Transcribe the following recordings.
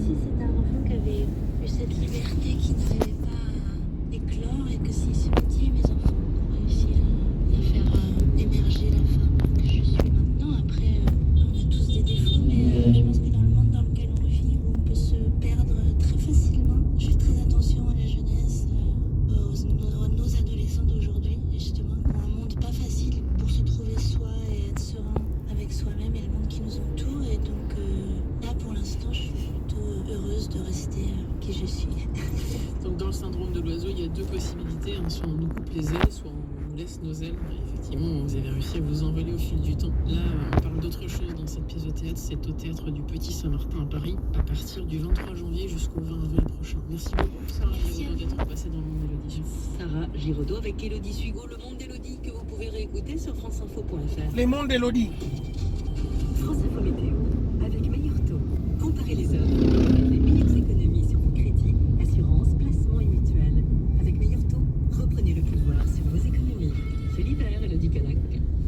si c'était un enfant qui avait eu cette liberté, qui n'arrivait pas à éclore, et que si ce petit, mes enfants ont réussi à faire émerger la femme que je suis maintenant. Après, on a tous des défauts, mais je pense que dans le monde dans lequel on vit, où on peut se perdre très facilement, je fais très attention à la jeunesse, nos adolescents d'aujourd'hui, et justement, un monde pas facile pour se trouver soi et être serein avec soi-même et le monde qui nous entoure. Et donc là, pour l'instant, je suis plutôt heureuse de rester qui je suis. Donc dans le syndrome de l'oiseau, il y a deux possibilités, hein. Soit on nous coupe les ailes, soit on nous laisse nos ailes. Et effectivement, vous avez réussi à vous envoler au fil du temps. Là, on parle d'autre chose dans cette pièce de théâtre. C'est au théâtre du Petit Saint-Martin à Paris, à partir du 23 janvier jusqu'au 20 avril prochain. Merci beaucoup, Sarah Giraudot, d'être passée dans le monde d'Élodie. Sarah Giraudot avec Élodie Sugo, le monde d'Élodie, que vous pouvez réécouter sur franceinfo.fr. Les mondes d'Élodie. France Info Météo avec Meilleur Taux. Comparez les offres. Les meilleures économies sur vos crédits, assurances, placements et mutuelles. Avec Meilleur Taux, reprenez le pouvoir sur vos économies. C'est l'hiver, Élodie Canac.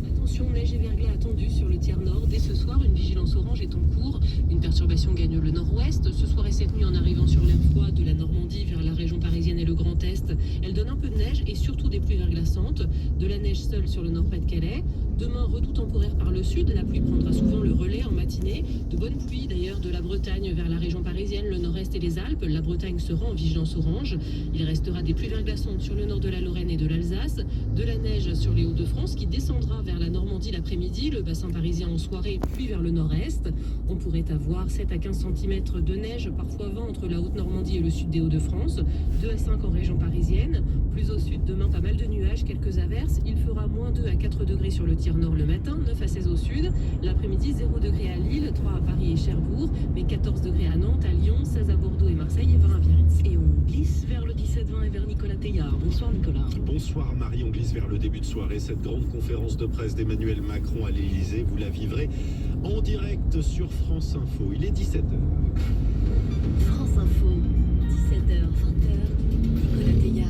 Attention, neige et verglas attendus sur le tiers nord. Dès ce soir, une vigilance orange est en cours. Une perturbation gagne le nord-ouest. Ce soir et cette nuit, en arrivant sur l'air froid de la Normandie vers la région parisienne et le Grand Est, elle donne un peu de neige et surtout des pluies verglaçantes. De la neige seule sur le nord-Pas-de-Calais. Demain, redout temporaire par le sud. La pluie prendra souvent le relais en matinée. De bonnes pluies d'ailleurs de la Bretagne vers la région parisienne, le nord-est et les Alpes. La Bretagne sera en vigilance orange. Il restera des pluies verglaçantes sur le nord de la Lorraine et de l'Alsace. De la neige sur les Hauts-de-France qui descendra vers la Normandie l'après-midi. Le bassin parisien en soirée, puis vers le nord-est. On pourrait avoir 7 à 15 cm de neige, parfois 20 entre la Haute-Normandie et le sud des Hauts-de-France. 2 à 5 en région parisienne. Plus au sud, demain, pas mal de nuages, quelques averses. Il fera moins 2 à 4 degrés sur le tiers nord le matin, 9 à 16 au sud. L'après-midi, 0 degrés à Lille, 3 à Paris et Cherbourg, mais 14 degrés à Nantes, à Lyon, 16 à Bordeaux et Marseille et 20 à Biarritz. Et on glisse vers le 17-20 et vers Nicolas Teillard. Bonsoir Nicolas. Bonsoir Marie, on glisse vers le début de soirée. Cette grande conférence de presse d'Emmanuel Macron à l'Élysée, vous la vivrez en direct sur France Info. Il est 17h. France Info, 17h, 20h, Nicolas Teillard.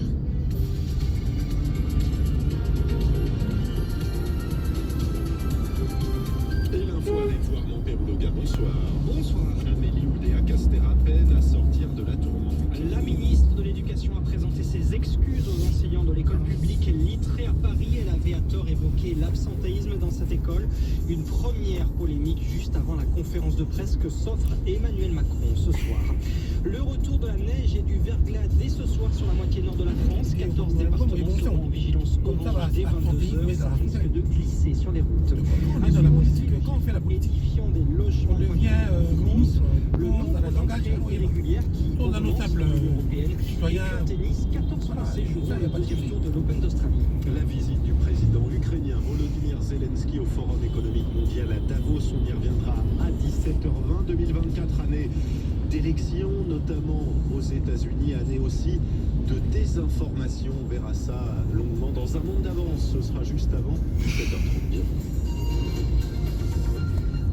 Et l'info avec Warmand Perlouga, bonsoir. Bonsoir. Amélie Oudéa-Castéra peine à sortir de la tourmente. La ministre de l'Éducation a présenté ses excuses aux enseignants de l'école publique Littré à Paris. Elle avait à tort évoqué l'absentéisme dans cette école. Une première polémique juste avant la conférence de presse que s'offre Emmanuel Macron ce soir. Le retour de la neige et du verglas dès ce soir sur la moitié nord de la France. 14 départements seront en vigilance orange dès 22h. Ça risque de glisser sur les routes. Dans la politique, quand on fait la politique, Édifiant des logements on devient ministre, le nombre d'entrées irrégulières qui dans un augmente notable dans l'Union européenne. citoyen. Et en tennis, 14 Français joueront le deuxième tour de l'Open d'Australie. La visite du président ukrainien Volodymyr Zelensky au Forum économique mondial à Davos, on y reviendra à 17h20. 2024, année d'élections, notamment aux États-Unis, année aussi de désinformation. On verra ça longuement dans un monde d'avance. Ce sera juste avant 17h30.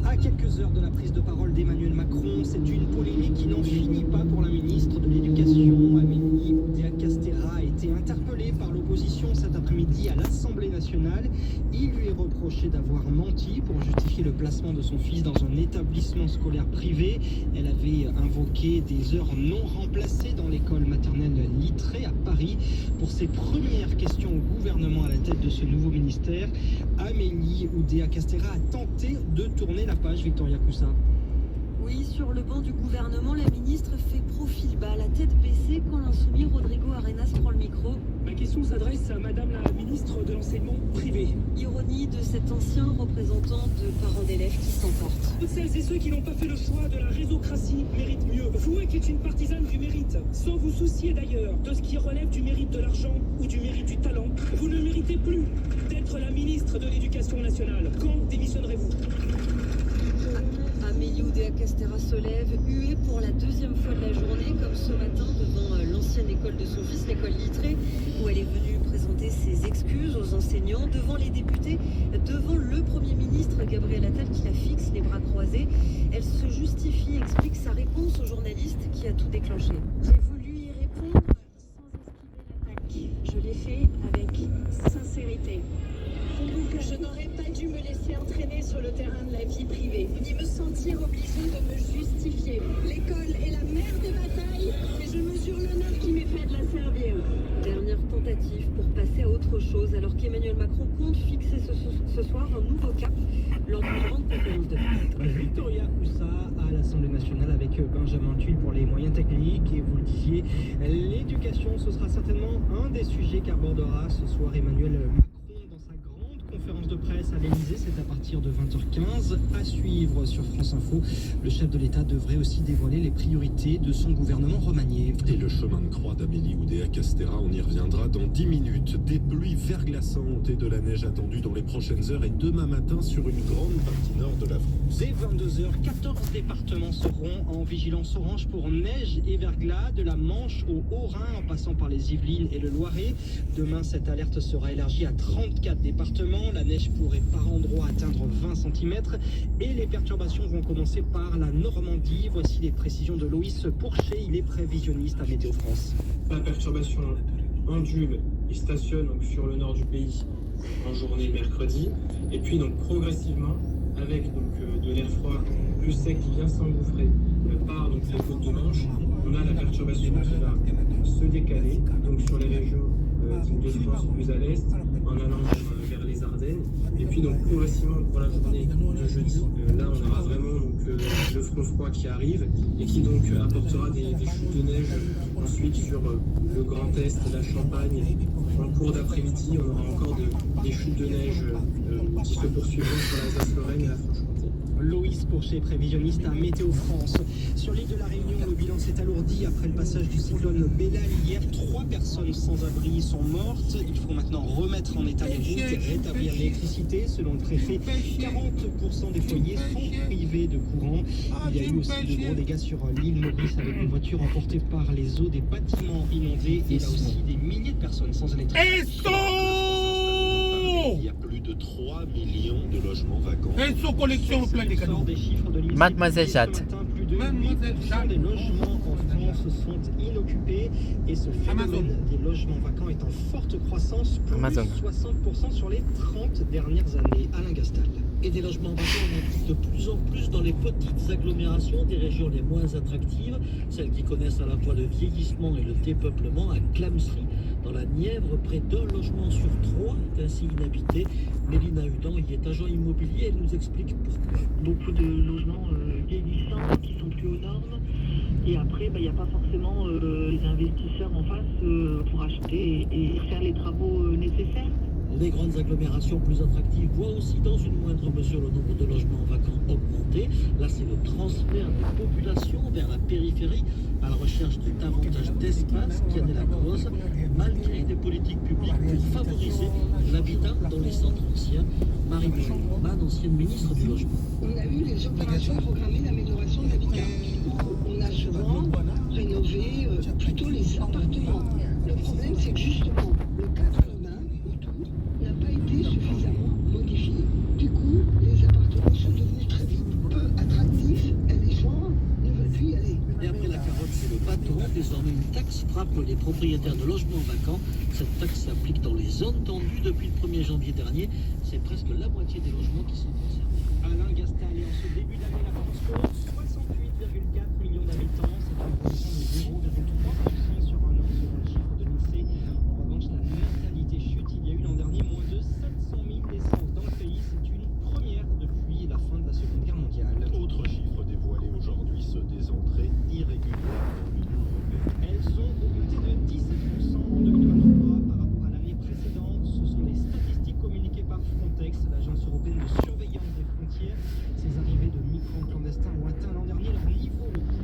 À quelques heures de la prise de parole d'Emmanuel Macron, c'est une polémique qui n'en finit pas pour la ministre de l'Éducation. Amélie Oudéa-Castéra a été interpellée par l'opposition cet après-midi à l'Assemblée nationale. Il lui est reproché d'avoir menti pour justifier le placement de son fils dans un établissement scolaire privé. Elle avait invoqué des heures non remplacées dans l'école maternelle Littré à Paris. Pour ses premières questions au gouvernement à la tête de ce nouveau ministère, Amélie Oudéa-Castéra a tenté de tourner la page. Victoria Coussa. Oui, sur le banc du gouvernement, la ministre fait profil bas, la tête baissée, quand l'insoumis Rodrigo Arenas prend le micro. Ma question s'adresse à Madame la ministre de l'Enseignement privé. Ironie de cet ancien représentant de parents d'élèves qui s'emporte. Toutes celles et ceux qui n'ont pas fait le choix de la réseaucratie méritent mieux. Vous qui êtes une partisane du mérite, sans vous soucier d'ailleurs de ce qui relève du mérite de l'argent ou du mérite du talent, vous ne méritez plus d'être la ministre de l'Éducation nationale. Quand démissionnerez-vous ? Amélie Oudéa-Castéra se lève, huée pour la deuxième fois de la journée, comme ce matin devant l'ancienne école de son fils, l'école Littré, où elle est venue présenter ses excuses aux enseignants, devant les députés, devant le Premier ministre Gabriel Attal qui la fixe, les bras croisés. Elle se justifie, explique sa réponse au journaliste qui a tout déclenché. J'ai voulu y répondre sans esquiver l'attaque. Je l'ai fait avec sincérité. Je n'aurais pas dû me laisser entraîner sur le terrain de la vie privée, ni me sentir obligée de me justifier. L'école est la nouveau cap lors d'une grande conférence de presse. Victoria Poussa à l'Assemblée nationale avec Benjamin Tuile pour les moyens techniques. Et vous le disiez, l'éducation, ce sera certainement un des sujets qu'abordera ce soir Emmanuel Macron dans sa grande conférence de presse à l'Elysée. C'est à partir de 20h15 à suivre sur France Info. Le chef de l'État devrait aussi dévoiler les priorités de son gouvernement remanié. Et le chemin de croix d'Amélie Oudéa-Castéra, on y reviendra dans 10 minutes. Des pluies verglaçantes et de la neige attendue dans les prochaines heures et demain matin sur une grande partie nord de la France. Dès 22h, 14 départements seront en vigilance orange pour neige et verglas, de la Manche au Haut-Rhin en passant par les Yvelines et le Loiret. Demain, cette alerte sera élargie à 34 départements. La neige pourrait par endroits atteindre 20 cm et les perturbations vont commencer par la Normandie. Voici les précisions de Loïs Pourchet, il est prévisionniste à Météo France. La perturbation ondule et stationne donc sur le nord du pays en journée mercredi, et puis donc progressivement avec de l'air froid plus sec qui vient s'engouffrer par donc les côtes de Manche, on a la perturbation qui va se décaler donc sur les régions de France plus à l'est en allant vers les Ardennes, et puis donc progressivement pour la journée de jeudi, là on aura vraiment le front froid qui arrive et qui donc apportera des chutes de neige ensuite sur le Grand Est, la Champagne. En cours d'après-midi, on aura encore des chutes de neige qui se poursuivront sur l'Alsace-Lorraine et la Franche-Comté. Loïs Pourchet, prévisionniste à Météo France. Sur l'île de la Réunion, le bilan s'est alourdi après le passage du cyclone Bélal hier. 3 personnes sans abri sont mortes. Il faut maintenant remettre en état les routes, rétablir l'électricité. Selon le préfet, 40% des foyers sont privés de courant. Il y a eu aussi de gros dégâts sur l'île Maurice avec des voitures emportées par les eaux, des bâtiments inondés et là aussi des milliers de personnes sans électricité. Il y a plus de 3 millions de logements vacants. Et son collection plein de cadeaux. Mademoiselle Jade. Plus de 8% des logements en France sont inoccupés et ce phénomène des logements vacants est en forte croissance, plus Amazon. 60% sur les 30 dernières années. Alain Gastal. Et des logements vacants, on en trouve de plus en plus dans les petites agglomérations des régions les moins attractives, celles qui connaissent à la fois le vieillissement et le dépeuplement. À Clamesery, dans la Nièvre, près d'un logement sur 3 est ainsi inhabité. Mélina Hudan y est agent immobilier, elle nous explique pourquoi. Beaucoup de logements vieillissants qui sont plus aux normes. Et après, il n'y a pas forcément les investisseurs en face pour acheter et faire les travaux nécessaires. Les grandes agglomérations plus attractives voient aussi dans une moindre mesure le nombre de logements vacants augmenter. Là, c'est le transfert des populations vers la périphérie à la recherche de davantage d'espace qui en est la cause, malgré des politiques publiques pour favoriser l'habitat dans les centres anciens. Marie-Paul Mann, ancienne ministre du Logement. On a eu les opérations programmées d'amélioration de l'habitat. On a souvent rénové plutôt les appartements. Le problème, c'est que justement, le cadre urbain autour n'a pas été suffisamment modifié. Du coup, les appartements sont devenus très vite peu attractifs et les gens ne veulent plus y aller. Et après la carotte, c'est le bâton. Désormais, une taxe frappe les propriétaires de logements vacants. Cette taxe s'applique dans les zones tendues depuis le 1er janvier dernier. C'est presque la moitié des logements qui sont concernés. Alain Gastal, et en ce début d'année, la France compte 68,4 millions d'habitants. C'est une progression de 0,3% sur un an selon le chiffre de l'INSEE. En revanche, la natalité chute. Il y a eu l'an dernier moins de 700 000 naissances dans le pays. C'est une première depuis la fin de la Seconde Guerre mondiale. Autre chiffre dévoilé aujourd'hui, ceux des entrées irrégulières dans l'Union européenne. Elles ont augmenté de 17% en 2023 par rapport à l'année précédente. Ce sont les statistiques communiquées par Frontex, l'agence européenne de surveillance des frontières. Ces arrivées de migrants clandestins ont atteint l'an dernier leur niveau le plus.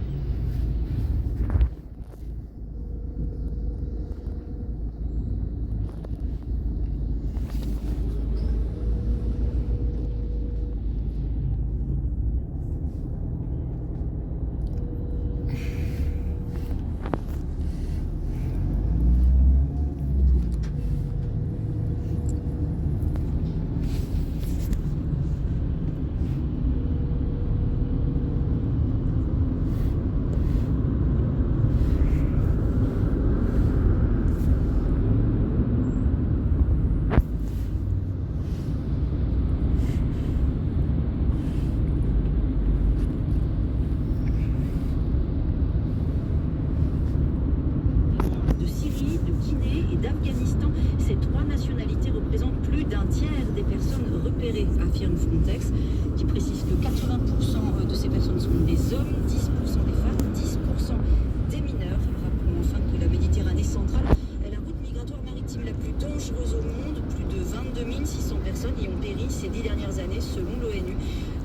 De Syrie, de Guinée et d'Afghanistan, ces 3 nationalités représentent plus d'un tiers des personnes repérées affirme Frontex, qui précise que 80% de ces personnes sont des hommes, 10% des femmes, 10% des mineurs. Rappelons enfin que la Méditerranée centrale est la route migratoire maritime la plus dangereuse au monde. Plus de 22 600 personnes y ont péri ces 10 dernières années selon l'ONU.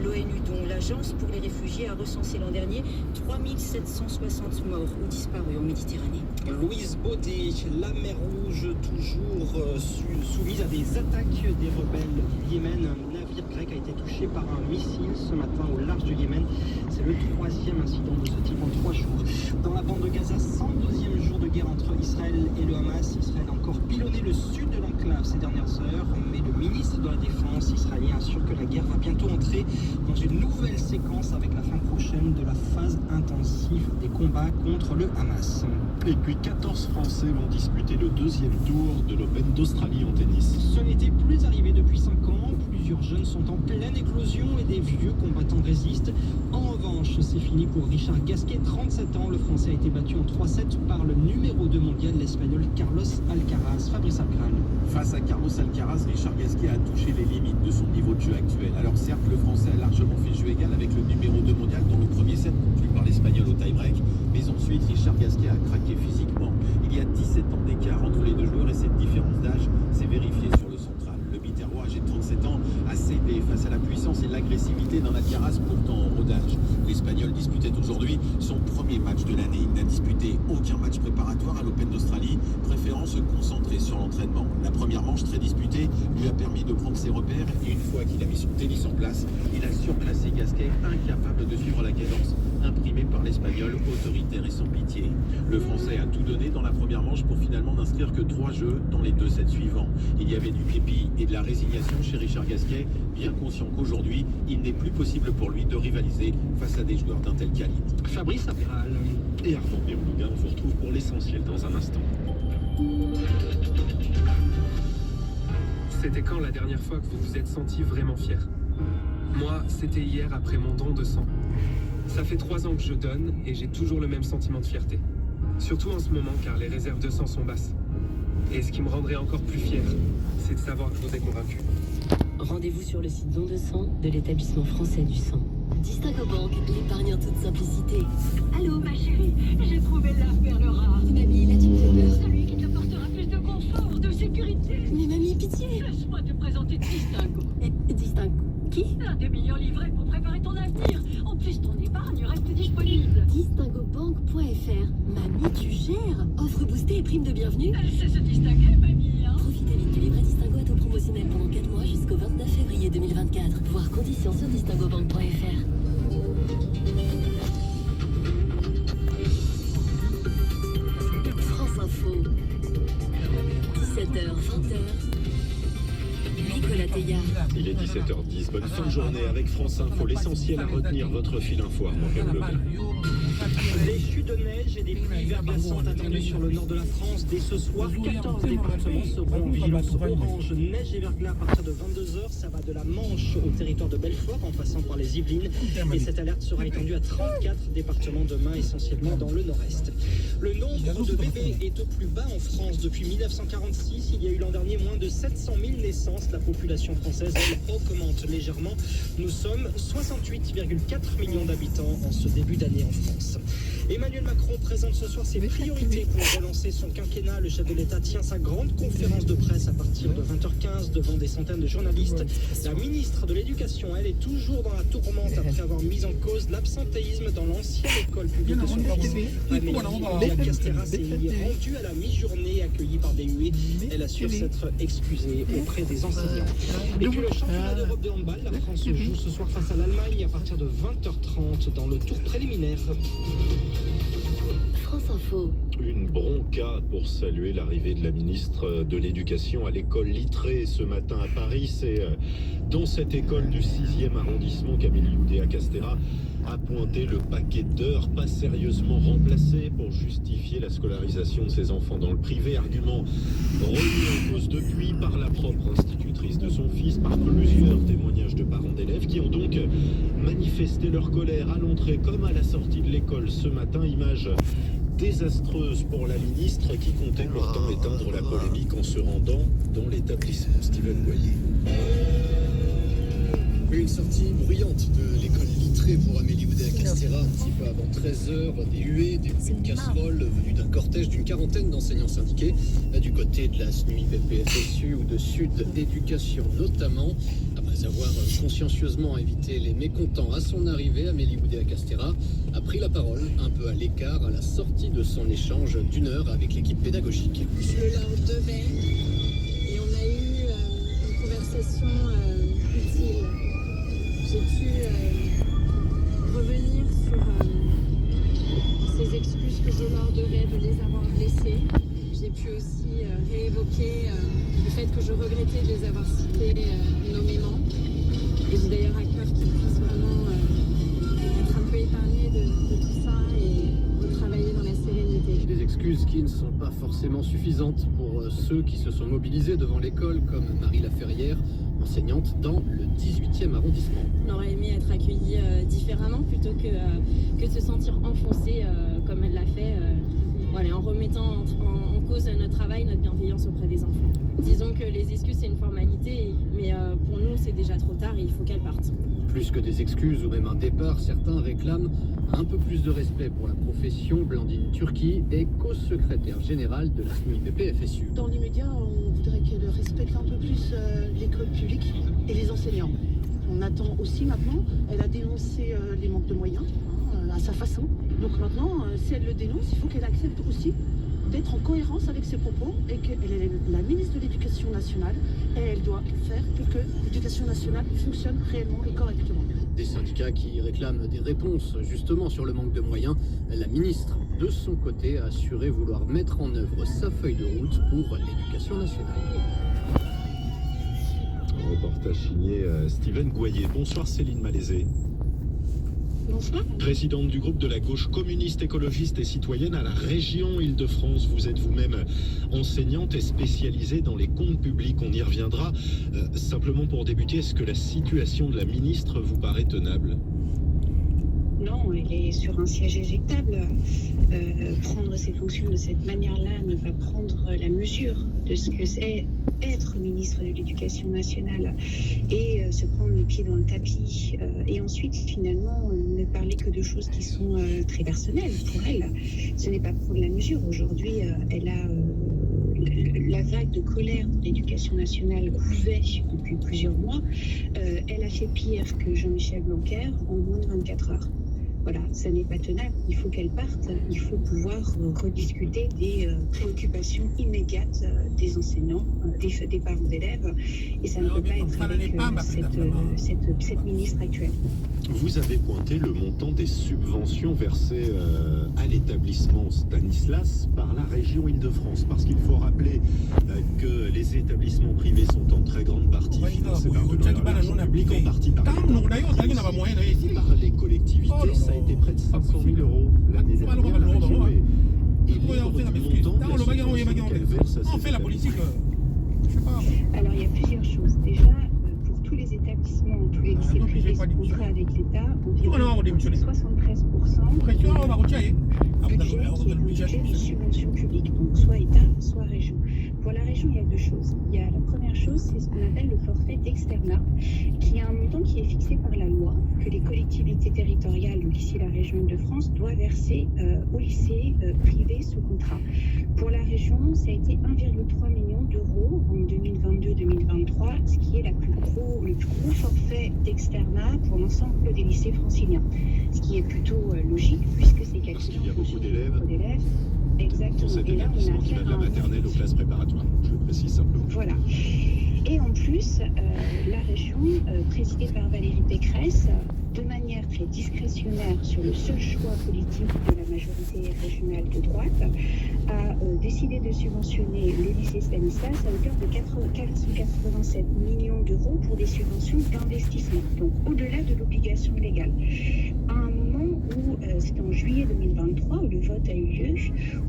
L'ONU, dont l'Agence pour les réfugiés, a recensé l'an dernier 3 760 morts ou disparus en Méditerranée. Louise Baudet, la mer Rouge, toujours soumise à des attaques des rebelles du Yémen. Un navire grec a été touché par un missile ce matin au large du Yémen. C'est le 3e incident de ce type en 3 jours. Dans la bande de Gaza, 102e jour de guerre entre Israël et le Hamas. Israël a encore pilonné le sud de l'enclave ces dernières heures, mais le ministre de la Défense israélien assure que la guerre va bientôt entrer dans une nouvelle séquence avec la fin prochaine de la phase intensive des combats contre le Hamas. Et puis 14 Français vont disputer le 2e tour de l'Open d'Australie en tennis. Ce n'était plus arrivé depuis 5 ans. Plusieurs jeunes sont en pleine éclosion et des vieux combattants résistent. En revanche, c'est fini pour Richard Gasquet, 37 ans. Le Français a été battu en 3-7 par le numéro 2 mondial, l'Espagnol Carlos Alcaraz. Fabrice Alcaraz. Face à Carlos Alcaraz, Richard Gasquet a touché les limites de son niveau de jeu actuel. Alors certes, le Français a largement fait jeu égal avec le numéro 2 mondial dans le premier set, conclu par l'Espagnol au tie-break. Mais ensuite, Richard Gasquet a craqué physiquement. Il y a 17 ans d'écart entre les deux joueurs et cette différence d'âge s'est vérifiée sur le central. Le Biterrois, âgé de 37 ans, a cédé face à la puissance et l'agressivité d'un Alcaraz pourtant en rodage. L'Espagnol disputait aujourd'hui son premier match de l'année. Il n'a disputé aucun match préparatoire à l'Open d'Australie, préférant se concentrer sur l'entraînement. La première manche très disputée lui a permis de prendre ses repères et une fois qu'il a mis son tennis en place, il a surclassé Gasquet, incapable de suivre la cadence imprimée par l'Espagnol, autoritaire et sans pitié. Le Français a tout donné dans la première manche pour finalement n'inscrire que 3 jeux dans les 2 sets suivants. Il y avait du képi et de la résignation chez Richard Gasquet, bien conscient qu'aujourd'hui, il n'est plus possible pour lui de rivaliser face à des joueurs d'un tel calibre. Fabrice Apéral et Arnaud Béroulouga, on vous retrouve pour l'essentiel dans un instant. C'était quand la dernière fois que vous vous êtes senti vraiment fier? Moi, c'était hier après mon don de sang. Ça fait 3 ans que je donne et j'ai toujours le même sentiment de fierté. Surtout en ce moment car les réserves de sang sont basses. Et ce qui me rendrait encore plus fier, c'est de savoir que je vous ai convaincu. Rendez-vous sur le site don de sang de l'établissement français du sang. Distingo Bank, l'épargne en toute simplicité. Allô ma chérie, j'ai trouvé la perle rare. Mamie, là tu me fais peur. Celui qui t'apportera plus de confort, de sécurité. Mais mamie, pitié. Laisse-moi te présenter Distingo. Distingo qui? Un des meilleurs livrets pour préparer ton avenir. En plus, ton épargne reste disponible. Distingobank.fr. Mamie, tu gères. Offre boostée et prime de bienvenue. Elle sait se distinguer, mamie, hein. Profitez vite du livret Distingo à taux promotionnel pendant 4 mois jusqu'au 29 février 2024. Voir conditions sur distingobank.fr. France Info. 17h, 20h. Nicolas Teillard. Il est 17h10. Bonne fin de journée avec France Info. L'essentiel à retenir, votre fil info. Des chutes de neige et des pluies verglaçantes attendues sur le nord de la France. Dès ce soir, 14 départements seront en vigilance orange, neige et verglas à partir de 22h. Ça va de la Manche au territoire de Belfort en passant par les Yvelines. Et cette alerte sera étendue à 34 départements demain, essentiellement dans le nord-est. Le nombre de bébés est au plus bas en France depuis 1946. Il y a eu l'an dernier moins de 700 000 naissances. La population française, elle, augmente légèrement. Nous sommes 68,4 millions d'habitants en ce début d'année en France. Emmanuel Macron présente ce soir ses priorités pour relancer son quinquennat. Le chef de l'État tient sa grande conférence de presse à partir de 20h15 devant des centaines de journalistes. La ministre de l'Éducation, elle, est toujours dans la tourmente après avoir mis en cause l'absentéisme dans l'ancienne école publique de son fils. Amélie Castera s'est rendue à la mi-journée, accueillie par des huées. Elle assure s'être excusée auprès des enseignants. Et puis le championnat d'Europe de handball, la France joue ce soir face à l'Allemagne à partir de 20h30 dans le tour préliminaire. France Info. Une bronca pour saluer l'arrivée de la ministre de l'Éducation à l'école Littré ce matin à Paris. C'est dans cette école du 6e arrondissement qu'Amélie Oudéa-Castéra a pointé le paquet d'heures pas sérieusement remplacé pour justifier la scolarisation de ses enfants dans le privé. Argument remis en cause depuis par la propre institutrice de son fils, par plusieurs témoignages de parents d'élèves qui ont donc manifesté leur colère à l'entrée comme à la sortie de l'école ce matin. Image désastreuse pour la ministre qui comptait pourtant éteindre la polémique en se rendant dans l'établissement. Steven Boyer. Une sortie bruyante de l'école Littré pour Amélie Oudéa-Castéra, un petit peu avant 13h, des huées, des bruits de casseroles venus d'un cortège d'une quarantaine d'enseignants syndiqués, du côté de la SNUI PPFSU ou de Sud Éducation notamment. Après avoir consciencieusement évité les mécontents à son arrivée, Amélie Oudéa-Castéra a pris la parole un peu à l'écart à la sortie de son échange d'1 heure avec l'équipe pédagogique. Je leur devais et on a eu une conversation utile. J'ai pu revenir sur ces excuses que je leur devais de les avoir blessés. J'ai pu aussi réévoquer le fait que je regrettais de les avoir cités nommément. Et j'ai d'ailleurs à cœur qu'ils puissent vraiment être un peu épargnés de tout ça et retravailler dans la sérénité. Des excuses qui ne sont pas forcément suffisantes pour ceux qui se sont mobilisés devant l'école, comme Marie Laferrière, enseignante dans le 18e arrondissement. On aurait aimé être accueillis différemment plutôt que de se sentir enfoncé comme elle l'a fait, en remettant en cause notre travail, notre bienveillance auprès des enfants. Disons que les excuses c'est une formalité, mais pour nous c'est déjà trop tard et il faut qu'elles partent. Plus que des excuses ou même un départ, certains réclament un peu plus de respect pour la profession. Blandine Turki est co-secrétaire générale de la SNUI PPFSU. Dans l'immédiat, on voudrait qu'elle respecte un peu plus l'école publique et les enseignants. On attend aussi maintenant, elle a dénoncé les manques de moyens à sa façon. Donc maintenant, si elle le dénonce, il faut qu'elle accepte aussi d'être en cohérence avec ses propos et qu'elle est la ministre de l'Éducation nationale et elle doit faire pour que l'Éducation nationale fonctionne réellement et correctement. Des syndicats qui réclament des réponses justement sur le manque de moyens. La ministre, de son côté, a assuré vouloir mettre en œuvre sa feuille de route pour l'Éducation nationale. Un reportage signé Steven Goyer. Bonsoir Céline Malaisé. Bonsoir. Présidente du groupe de la gauche communiste, écologiste et citoyenne à la région Île-de-France. Vous êtes vous-même enseignante et spécialisée dans les comptes publics. On y reviendra. Simplement pour débuter, est-ce que la situation de la ministre vous paraît tenable ? Non, elle est sur un siège éjectable. Prendre ses fonctions de cette manière-là, ne pas prendre la mesure de ce que c'est être ministre de l'Éducation nationale et se prendre le pied dans le tapis et ensuite finalement ne parler que de choses qui sont très personnelles pour elle. Ce n'est pas prendre la mesure. Aujourd'hui, elle a la vague de colère de l'Éducation nationale couvait depuis plusieurs mois. Elle a fait pire que Jean-Michel Blanquer en moins de 24 heures. Voilà, ça n'est pas tenable. Il faut qu'elle parte. Il faut pouvoir rediscuter des préoccupations immédiates des enseignants, des parents d'élèves. Et ça ne peut pas être avec cette ministre actuelle. Vous avez pointé le montant des subventions versées à l'établissement Stanislas par la région Île-de-France. Parce qu'il faut rappeler que les établissements privés sont en très grande partie financés par de l'argent public, en partie par les collectivités. Ça a été près de 500 000 euros l'année dernière. La région est libre du montant de la subvention qu'elle verse à ses établissements. Alors il y a plusieurs choses. Déjà, pour tous les établissements, tous les lycées privés sous contrat avec l'État, environ 73% du budget qui est un budget de subvention publique, donc soit État, soit région. Pour la région, il y a deux choses. Il y a la première chose, c'est ce qu'on appelle le forfait d'externat, qui est un montant qui est fixé par la loi, que les collectivités territoriales, donc ici la région Île-de-France, doivent verser aux lycées privés sous contrat. Pour la région, ça a été 1,3 million d'euros en 2022-2023, ce qui est le plus gros forfait d'externat pour l'ensemble des lycées franciliens. Ce qui est plutôt logique, puisque c'est calculé en fonction du nombre d'élèves. Exactement. Dans cet établissement qui va de la maternelle aux classes préparatoires, je le précise simplement. Voilà. Et en plus, la région, présidée par Valérie Pécresse, de manière très discrétionnaire sur le seul choix politique de la majorité régionale de droite, a décidé de subventionner le lycée Stanislas à hauteur de 487 millions d'euros pour des subventions d'investissement, donc au-delà de l'obligation légale. À un moment où où c'était en juillet 2023 où le vote a eu lieu,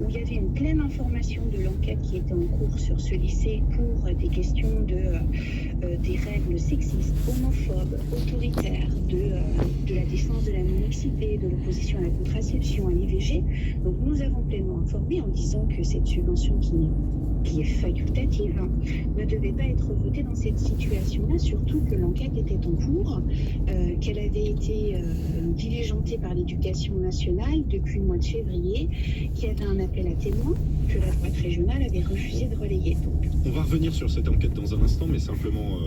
où il y avait une pleine information de l'enquête qui était en cours sur ce lycée pour des questions des règles sexistes, homophobes, autoritaires, de la défense de la non-mixité, de l'opposition à la contraception, à l'IVG. Donc nous avons pleinement informé en disant que cette subvention qui est facultative, ne devait pas être votée dans cette situation-là, surtout que l'enquête était en cours, qu'elle avait été diligentée par l'Éducation nationale depuis le mois de février, qu'il y avait un appel à témoins que la droite régionale avait refusé de relayer. Donc. On va revenir sur cette enquête dans un instant, mais simplement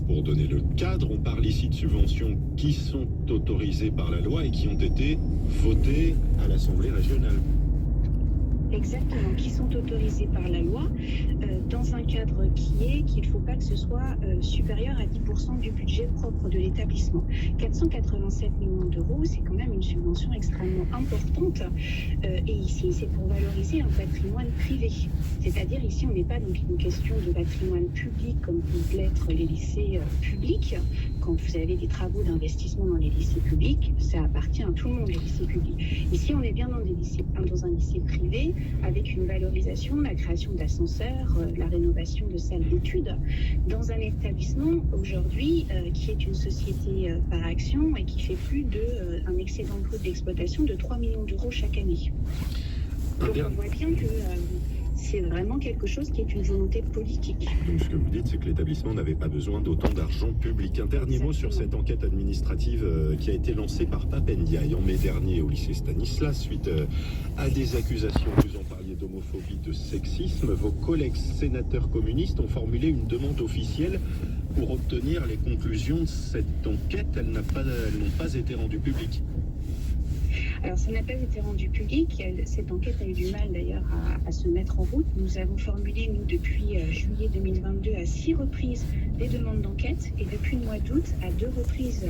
pour donner le cadre, on parle ici de subventions qui sont autorisées par la loi et qui ont été votées à l'Assemblée régionale. Exactement, qui sont autorisés par la loi dans un cadre qui est qu'il ne faut pas que ce soit supérieur à 10% du budget propre de l'établissement. 487 millions d'euros, c'est quand même une subvention extrêmement importante. Et ici, c'est pour valoriser un patrimoine privé. C'est-à-dire ici, on n'est pas dans une question de patrimoine public comme peuvent l'être les lycées publics. Quand vous avez des travaux d'investissement dans les lycées publics, ça appartient à tout le monde, les lycées publics. Ici, on est bien dans un lycée privé, avec une valorisation, la création d'ascenseurs, la rénovation de salles d'études, dans un établissement aujourd'hui qui est une société par action et qui fait plus d'un excédent brut d'exploitation de 3 millions d'euros chaque année. Donc on voit bien que c'est vraiment quelque chose qui est une volonté politique. Donc ce que vous dites, c'est que l'établissement n'avait pas besoin d'autant d'argent public. Un dernier mot sur cette enquête administrative qui a été lancée par Pape Ndiaye en mai dernier au lycée Stanislas suite à des accusations, vous en parliez, d'homophobie, de sexisme. Vos collègues sénateurs communistes ont formulé une demande officielle pour obtenir les conclusions de cette enquête. Elles n'ont pas été rendues publiques. Alors, ça n'a pas été rendu public. Cette enquête a eu du mal, d'ailleurs, à se mettre en route. Nous avons formulé, nous, depuis juillet 2022, à 6 reprises des demandes d'enquête. Et depuis le mois d'août, à 2 reprises,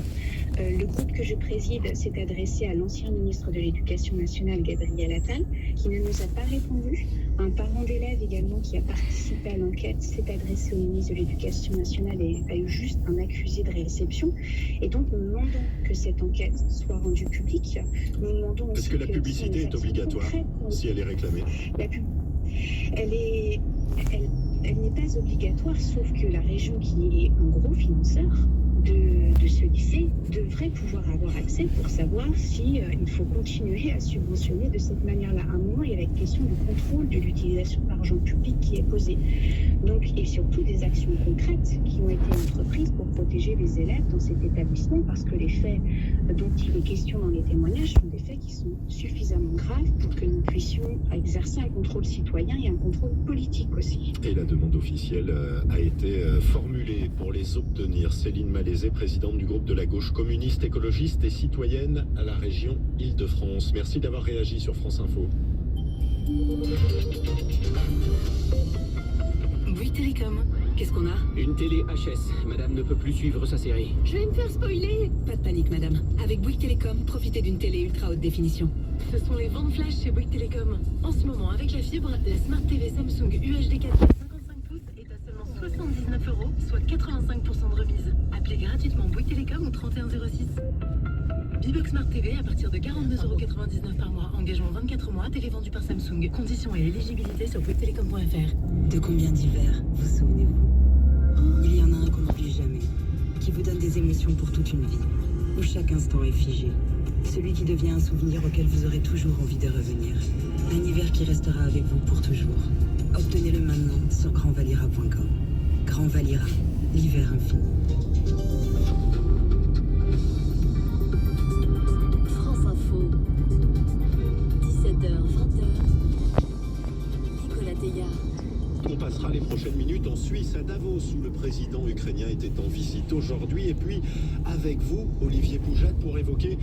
le groupe que je préside s'est adressé à l'ancien ministre de l'Éducation nationale, Gabriel Attal, qui ne nous a pas répondu. Un parent d'élève également qui a participé à l'enquête s'est adressé au ministre de l'Éducation nationale et a eu juste un accusé de réception. Et donc, nous demandons que cette enquête soit rendue publique. Nous demandons aussi Est-ce que la publicité est obligatoire si elle est réclamée? Elle n'est pas obligatoire, sauf que la région, qui est un gros financeur de ce lycée, devrait pouvoir avoir accès pour savoir si il faut continuer à subventionner de cette manière-là. À un moment, il y a la question du contrôle de l'utilisation de l'argent public qui est posée. Donc, et surtout des actions concrètes qui ont été entreprises pour protéger les élèves dans cet établissement, parce que les faits dont il est question dans les témoignages sont des faits qui sont suffisamment graves pour que nous puissions exercer un contrôle citoyen et un contrôle politique aussi. Et la demande officielle a été formulée pour les obtenir. Céline Malaisé, présidente du groupe de la gauche communiste, écologiste et citoyenne à la région Île-de-France. Merci d'avoir réagi sur France Info. Bouygues Télécom, qu'est-ce qu'on a? Une télé HS. Madame ne peut plus suivre sa série. Je vais me faire spoiler. Pas de panique, madame. Avec Bouygues Télécom, profitez d'une télé ultra haute définition. Ce sont les ventes flash chez Bouygues Télécom. En ce moment, avec la fibre, la Smart TV Samsung UHD 4K 55 pouces est à seulement 79 €, soit 85% de remise. Appelez gratuitement Bouygues Télécom au 3106. Bibox Smart TV à partir de 42,99 € par mois. Engagement 24 mois. Télé vendue par Samsung. Conditions et éligibilité sur bouyguestelecom.fr. De combien d'hivers vous souvenez-vous? Il y en a un qu'on n'oublie jamais, qui vous donne des émotions pour toute une vie, où chaque instant est figé. Celui qui devient un souvenir auquel vous aurez toujours envie de revenir. Un hiver qui restera avec vous pour toujours. Obtenez-le maintenant sur grandvalira.com. Grand Valira, l'hiver infini. France Info, 17h, 20h. Nicolas Teilhard. On passera les prochaines minutes en Suisse, à Davos, où le président ukrainien était en visite aujourd'hui. Et puis, avec vous, Olivier Poujade, pour évoquer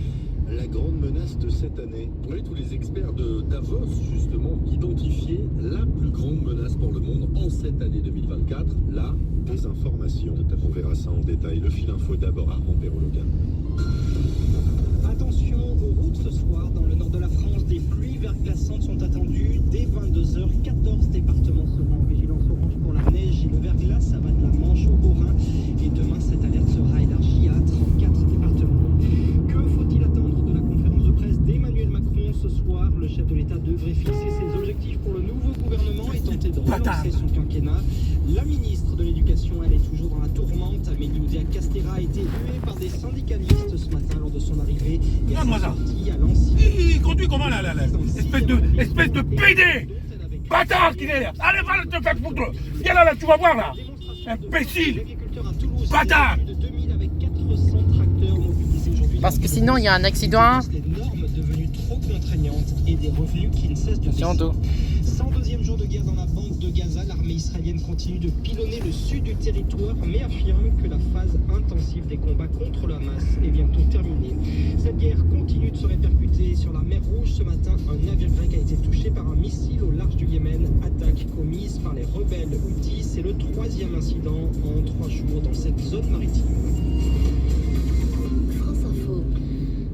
la grande menace de cette année. Oui, tous les experts de Davos, justement, identifiaient la plus grande menace pour le monde en cette année 2024, la désinformation. On verra ça en détail. Le fil info d'abord, Armand Perrologan. Attention aux routes ce soir. Dans le nord de la France, des pluies verglaçantes sont attendues dès 22h. 14 départements seront en vigilance orange pour la neige et le verglas. Ça va de la Manche au Haut-Rhin. Et demain, cette alerte sera élargie à 34 départements. Que faut-il attendre de la conférence de presse d'Emmanuel noir. Le chef de l'État devrait fixer ses objectifs pour le nouveau gouvernement et tenter de relancer son quinquennat. La ministre de l'Éducation, elle est toujours dans la tourmente. Amélie Oudéa-Castéra a été huée par des syndicalistes ce matin lors de son arrivée. Et elle s'est sortie à Lancy. Il conduit comment là espèce de PD bâtard qu'il est. Allez, va te faire foutre. Viens là, tu vas voir là. Imbécile. Bâtard. Parce que sinon, il y a un accident. Des normes devenues trop contraignantes et des revenus qui ne cessent de baisser. 102e jour de guerre dans la bande de Gaza, l'armée israélienne continue de pilonner le sud du territoire, mais affirme que la phase intensive des combats contre le Hamas est bientôt terminée. Cette guerre continue de se répercuter sur la mer Rouge. Ce matin, un navire grec a été touché par un missile au large du Yémen. Attaque commise par les rebelles Houthis. C'est le 3e incident en 3 jours dans cette zone maritime.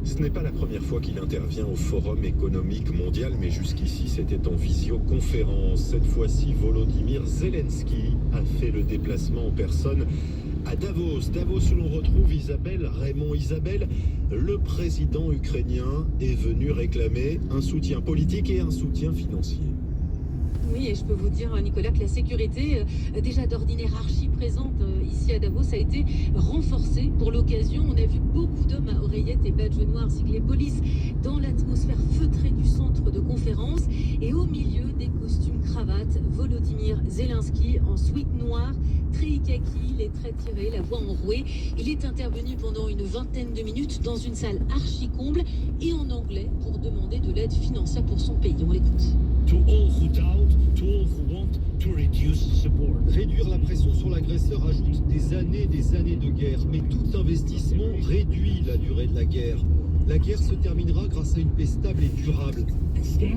Ce n'est pas la première fois qu'il intervient au Forum économique mondial, mais jusqu'ici c'était en visioconférence. Cette fois-ci, Volodymyr Zelensky a fait le déplacement en personne à Davos. Davos où l'on retrouve Raymond Isabelle, le président ukrainien est venu réclamer un soutien politique et un soutien financier. Oui, et je peux vous dire, Nicolas, que la sécurité, déjà d'ordinaire archi présente ici à Davos, a été renforcée pour l'occasion. On a vu beaucoup d'hommes à oreillettes et badges noirs siglés police dans l'atmosphère feutrée du centre de conférence. Et au milieu des costumes cravates, Volodymyr Zelensky en sweat noir, treillis kaki, les traits tirés, la voix enrouée. Il est intervenu pendant une vingtaine de minutes dans une salle archi comble et en anglais pour demander de l'aide financière pour son pays. On l'écoute. To all who doubt, to all who want to reduce support. Réduire la pression sur l'agresseur ajoute des années de guerre, mais tout investissement réduit la durée de la guerre. La guerre se terminera grâce à une paix stable et durable. Et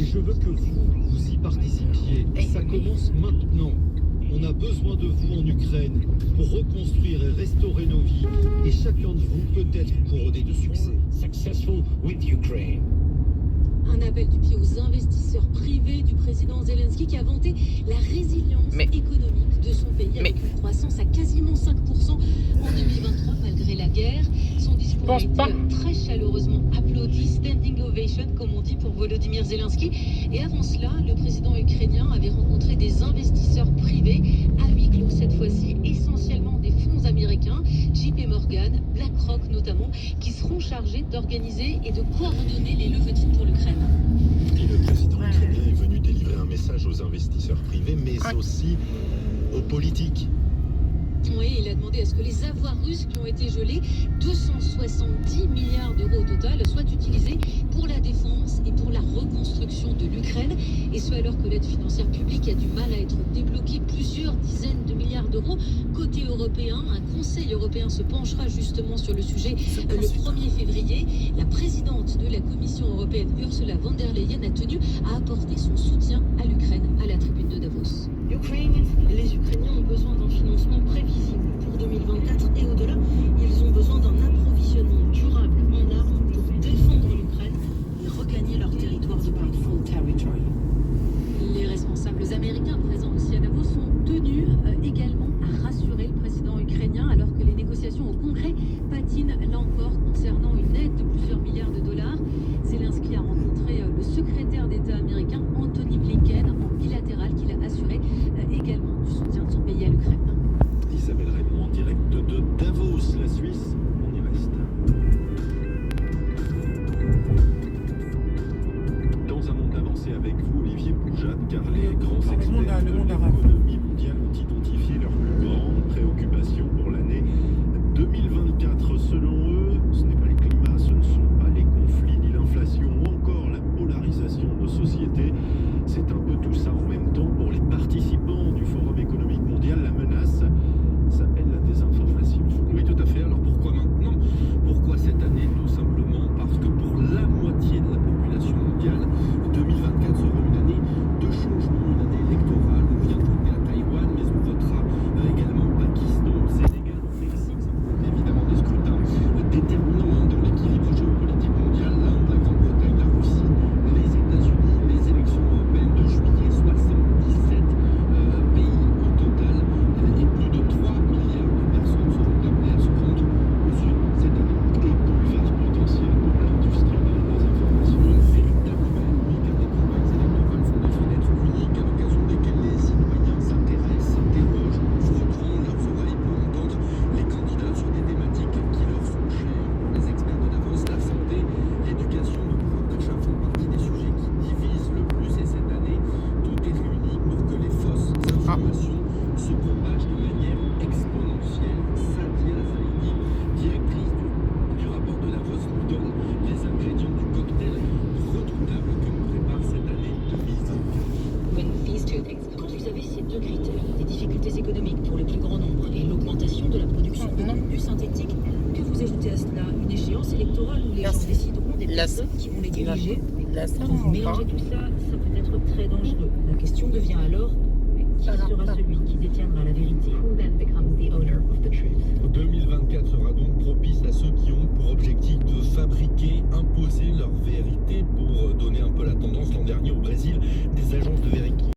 je veux que vous y participiez. Ça commence maintenant. On a besoin de vous en Ukraine pour reconstruire et restaurer nos vies. Et chacun de vous peut être couronné de succès. Successful with Ukraine. Un appel du pied aux investisseurs privés du président Zelensky qui a vanté la résilience économique de son pays avec une croissance à quasiment 5% en 2023 malgré la guerre. Son discours a été très chaleureusement applaudi, standing ovation comme on dit pour Volodymyr Zelensky. Et avant cela, le président ukrainien avait rencontré des investisseurs privés à huis clos cette fois-ci, essentiellement des fonds américains, JP Morgan, BlackRock notamment, qui seront chargés d'organiser et de coordonner les levées de fonds pour l'Ukraine. Et le président ukrainien est venu délivrer un message aux investisseurs privés, mais aussi aux politiques. Oui, il a demandé à ce que les avoirs russes qui ont été gelés, 270 milliards d'euros au total, soient utilisés pour la défense et pour la reconstruction de l'Ukraine. Et ce alors que l'aide financière publique a du mal à être débloquée, plusieurs dizaines de milliards d'euros. Côté européen, un conseil européen se penchera justement sur le sujet le 1er février. La présidente de la Commission européenne, Ursula von der Leyen, a tenu à apporter son soutien à l'Ukraine à la tribune de Davos. Les Ukrainiens ont besoin d'un financement prévisible pour 2024 et au-delà. Ils ont besoin d'un approvisionnement durable en armes pour défendre l'Ukraine et regagner leur territoire de Rightful Territory. Les responsables américains présents aussi à Davos sont tenus également à rassurer le président ukrainien alors que les négociations au Congrès patinent là encore concernant une aide de plusieurs milliards de dollars. Zelensky a rencontré le secrétaire d'État américain Anthony Blinken en bilatéral qu'il a assuré également du soutien de son pays à l'Ukraine. Isabelle Raymond en direct de Davos, la Suisse. On y reste. les gens décideront des personnes qui vont les diriger. Mélanger tout ça, ça peut être très dangereux. La question devient alors, qui sera celui qui détiendra la vérité? Who then becomes the owner of the truth? 2024 sera donc propice à ceux qui ont pour objectif de fabriquer, imposer leur vérité. Pour donner un peu la tendance, l'an dernier au Brésil, des agences de vérification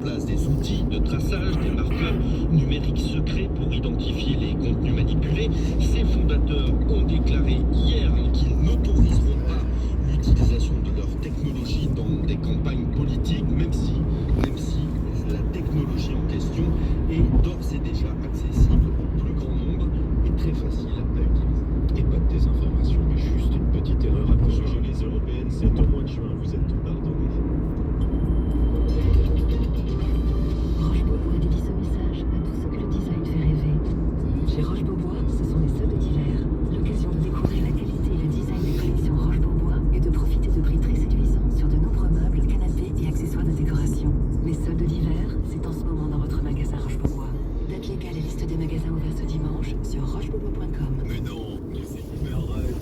place des outils de traçage, des marqueurs numériques secrets pour identifier les contenus manipulés. Ces fondateurs ont déclaré hier qu'ils n'autoriseront pas l'utilisation de leur technologie dans des campagnes politiques, même si la technologie en question est d'ores et déjà accessible au plus grand nombre et très facile à utiliser. Et pas de désinformation, mais juste une petite erreur à cause de les européennes. C'est au mois de juin, vous êtes pardonnés. Roche-Beaubois dédie ce message à tous ceux que le design fait rêver. Chez Roche-Beaubois, ce sont les soldes d'hiver. L'occasion de découvrir la qualité et le design des collections Roche-Beaubois et de profiter de prix très séduisants sur de nombreux meubles, canapés et accessoires de décoration. Les soldes d'hiver, c'est en ce moment dans votre magasin Roche-Beaubois. Date légale et liste des magasins ouverts ce dimanche sur rochebeaubois.com. Mais non, mais arrête,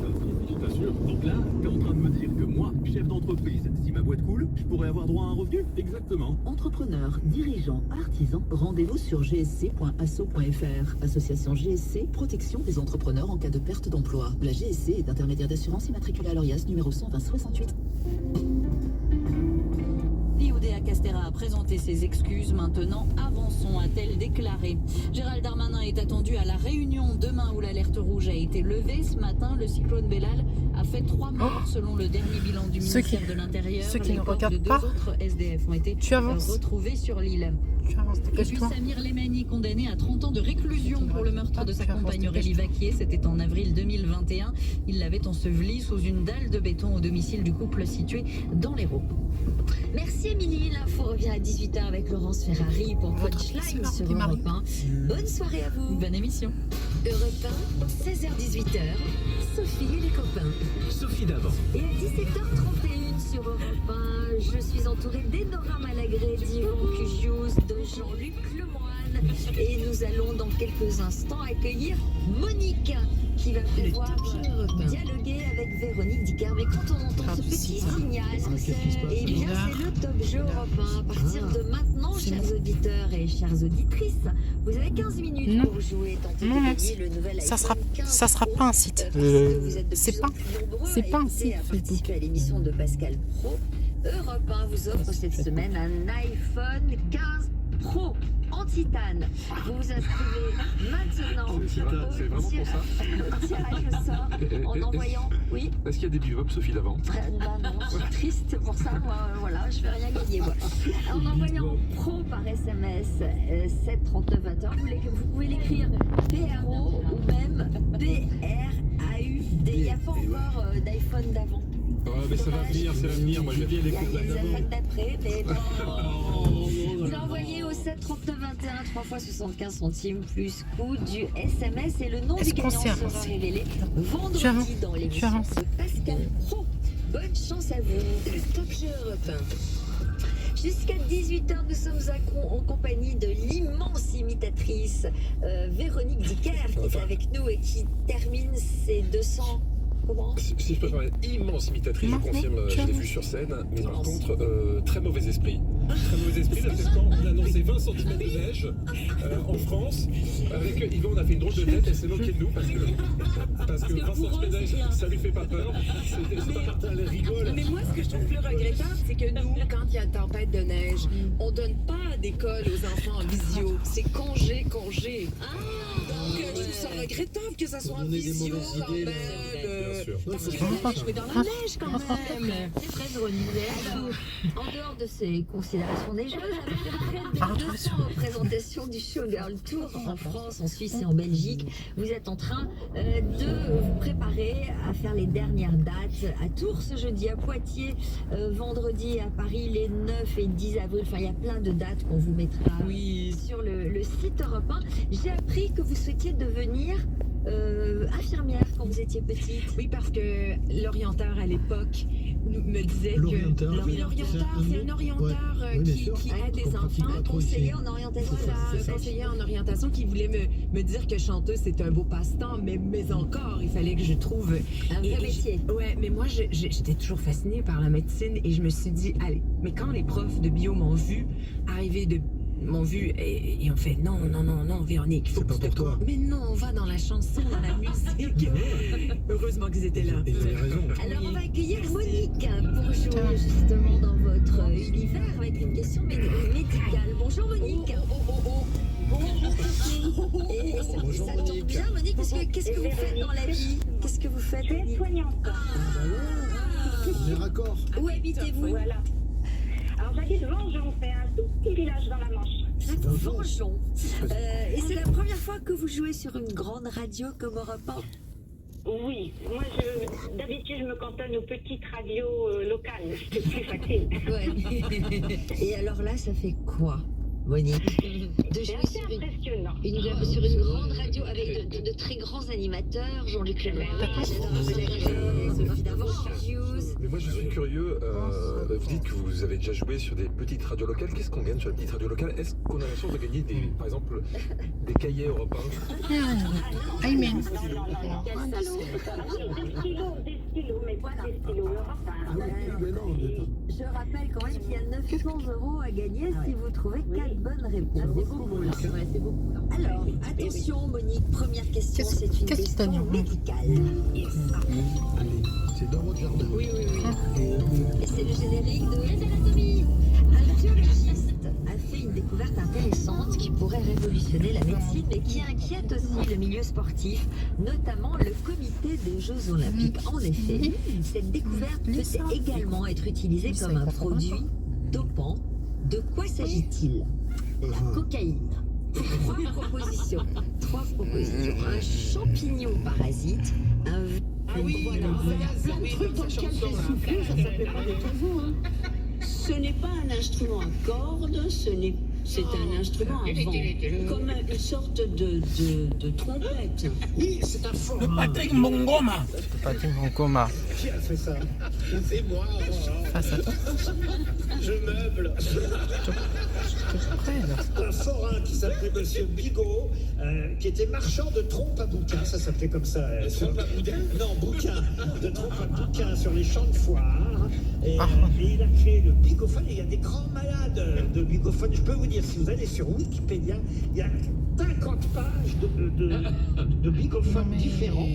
je t'assure. Donc là, t'es en train de me dire que moi, chef d'entreprise, si ma boîte coule, je pourrais avoir droit à un revenu? Exactement. Entrepreneurs, dirigeants, artisans, rendez-vous sur gsc.asso.fr. Association GSC, protection des entrepreneurs en cas de perte d'emploi. La GSC est intermédiaire d'assurance immatriculée à l'ORIAS numéro 12068. Oudéa Castéra a présenté ses excuses. Maintenant, avançons, a-t-elle déclaré. Gérald Darmanin est attendu à la Réunion demain où l'alerte rouge a été levée. Ce matin, le cyclone Bellal a fait 3 morts selon le dernier bilan du ministère de l'Intérieur. Ceux qui Les ne corps regardent de 2 pas, autres SDF ont été retrouvés sur l'île. Et puis Samir Lemani, condamné à 30 ans de réclusion pour le meurtre de sa compagne Aurélie Vaquier. C'était en avril 2021. Il l'avait ensevelie sous une dalle de béton au domicile du couple situé dans l'Hérault. Merci Émilie, l'info revient à 18h avec Laurence Ferrari pour Punchline sur Europe 1. Bonne soirée à vous. Bonne émission. Europe 1, 16h-18h, Sophie et les copains. Sophie d'avant. Et à 17h31 sur Europe 1, je suis entourée d'Enora Malagré, d'Yvon Cugius, de Jean-Luc Lemoine. Et nous allons dans quelques instants accueillir Monique, qui va pouvoir dialoguer avec Véronique Dicard. Mais quand on entend ce petit signal, eh bien c'est le Top Jeu Europe 1. À partir de maintenant, chers auditeurs et chères auditrices, vous avez 15 minutes pour jouer, tenter de gagner le nouvel iPhone 15 ça sera pas un site. C'est pas un site. À l'émission de Pascal Pro, Europe 1 vous offre cette semaine un iPhone 15 Pro en titane. Vous vous inscrivez maintenant. C'est vraiment pour ça? Le tirage au sort en envoyant. Oui. Est-ce qu'il y a des buvop Sophie d'avant? Non, je suis triste pour ça. Moi, voilà, je vais rien gagner. Moi. En envoyant pro par SMS 73920, vous pouvez l'écrire PRO ou même PRAUD. Il n'y a pas encore d'iPhone d'avant. Mais ça va venir, moi je viens les coups d'après, mais vous l'envoyez au 73921, 3 fois 75 centimes plus coût du SMS et le nom du gagnant sera révélé vendredi dans l'émission de Pascal Pro. Bonne chance à vous. Le Top Jeu Europe 1. Jusqu'à 18h, nous sommes en compagnie de l'immense imitatrice Véronique Dicard qui est avec nous et qui termine ses 200 comment? Si je peux parler, immense imitatrice, je confirme, je l'ai vue sur scène, mais par contre, très mauvais esprit. Très mauvais esprit, parce que quand on a annoncé 20 cm de neige en France, avec Yvan, on a fait une drôle de tête, et c'est moqué de nous, parce que 20 cm de neige, ça lui fait pas peur. C'est pas parti, elle rigole. Mais moi, ce que je trouve plus regrettable, c'est que nous, quand il y a une tempête de neige, on donne pas d'école aux enfants en visio. C'est congé. Donc, je trouve ça regrettable que ça soit en visio quand même. Parce que je vais jouer dans la neige quand même. C'est très drôle. Alors, en dehors de ces considérations neigeuses, avec près de 200 représentations du Showgirl Tour en France, en Suisse et en Belgique, vous êtes en train de vous préparer à faire les dernières dates à Tours ce jeudi, à Poitiers vendredi, à Paris les 9 et 10 avril. Enfin, il y a plein de dates qu'on vous mettra sur le site Europe 1. J'ai appris que vous souhaitiez devenir infirmière quand vous étiez petite. Oui, parce que l'orienteur à l'époque me disait que... L'orienteur, c'est un orienteur qui aide les enfants. Un conseiller en orientation. Un conseiller en orientation qui voulait me dire que chanteuse, c'était un beau passe-temps, mais encore, il fallait que je trouve... Un vrai métier. Ouais, mais moi, j'étais toujours fascinée par la médecine et je me suis dit, allez, mais quand les profs de bio m'ont vu arriver m'ont vu et ont fait non Véronique, il faut que tu te trouves. Mais non, on va dans la chanson, dans la musique. Heureusement qu'ils étaient là. Ils avaient raison. Alors on va accueillir Monique pour jouer justement dans votre univers avec une question médicale. Bonjour Monique. Bonjour Ça tombe bien Monique, parce que qu'est-ce que vous faites dans la vie? Qu'est-ce que vous faites? Je suis soignante. On est raccord. Où habitez-vous? Voilà. Alors j'habite Vengeon, c'est un tout petit village dans la Manche. Vengeon. Et c'est la première fois que vous jouez sur une grande radio comme Europe 1? Oui, moi d'habitude je me cantonne aux petites radios locales, c'est plus facile. Ouais. Et alors là, ça fait quoi, Monique, de jouer sur une grande radio avec de très grands animateurs, Jean-Luc Lemoyne, Sophie Davant, Hughes. Mais moi je suis curieux, vous dites que vous avez déjà joué sur des petites radios locales, qu'est-ce qu'on gagne sur les petites radios locales? Est-ce qu'on a la chance de gagner par exemple des cahiers Europe 1? Amen. Des stylos, mais pas des stylos Europe 1. Je rappelle quand même qu'il y a 900 € à gagner si vous trouvez 4 bonnes réponses. C'est beaucoup. Alors, attention Monique, première question, c'est une question médicale. Allez, c'est dans votre jardin. Oui. Et c'est le générique de Grey's Anatomy. Un biologiste a fait une découverte intéressante qui pourrait révolutionner la médecine, mais qui inquiète aussi le milieu sportif, notamment le comité des Jeux Olympiques. En effet, cette découverte peut également être utilisée comme un produit dopant. De quoi s'agit-il? La cocaïne. Trois propositions. Un champignon parasite, Voilà, plein de trucs dans lequel j'ai soufflé, ça s'appelle pas des oiseaux, hein. Ce n'est pas un instrument à cordes, c'est un instrument à vent, comme une sorte de trompette. Oui, c'est un fort. Le Patrick Mongoma. Qui a fait ça? C'est moi. Face à toi. Je meuble. Un forain qui s'appelait Monsieur Bigot, qui était marchand de trompes à bouquins, ça s'appelait comme ça. Trompes à bouquins? Non, bouquins. De trompes à bouquins sur les champs de foire. Et il a créé le bigophone. Et il y a des grands malades de bigophone. Je peux vous dire, si vous allez sur Wikipédia, il y a 50 pages de bigophones différents.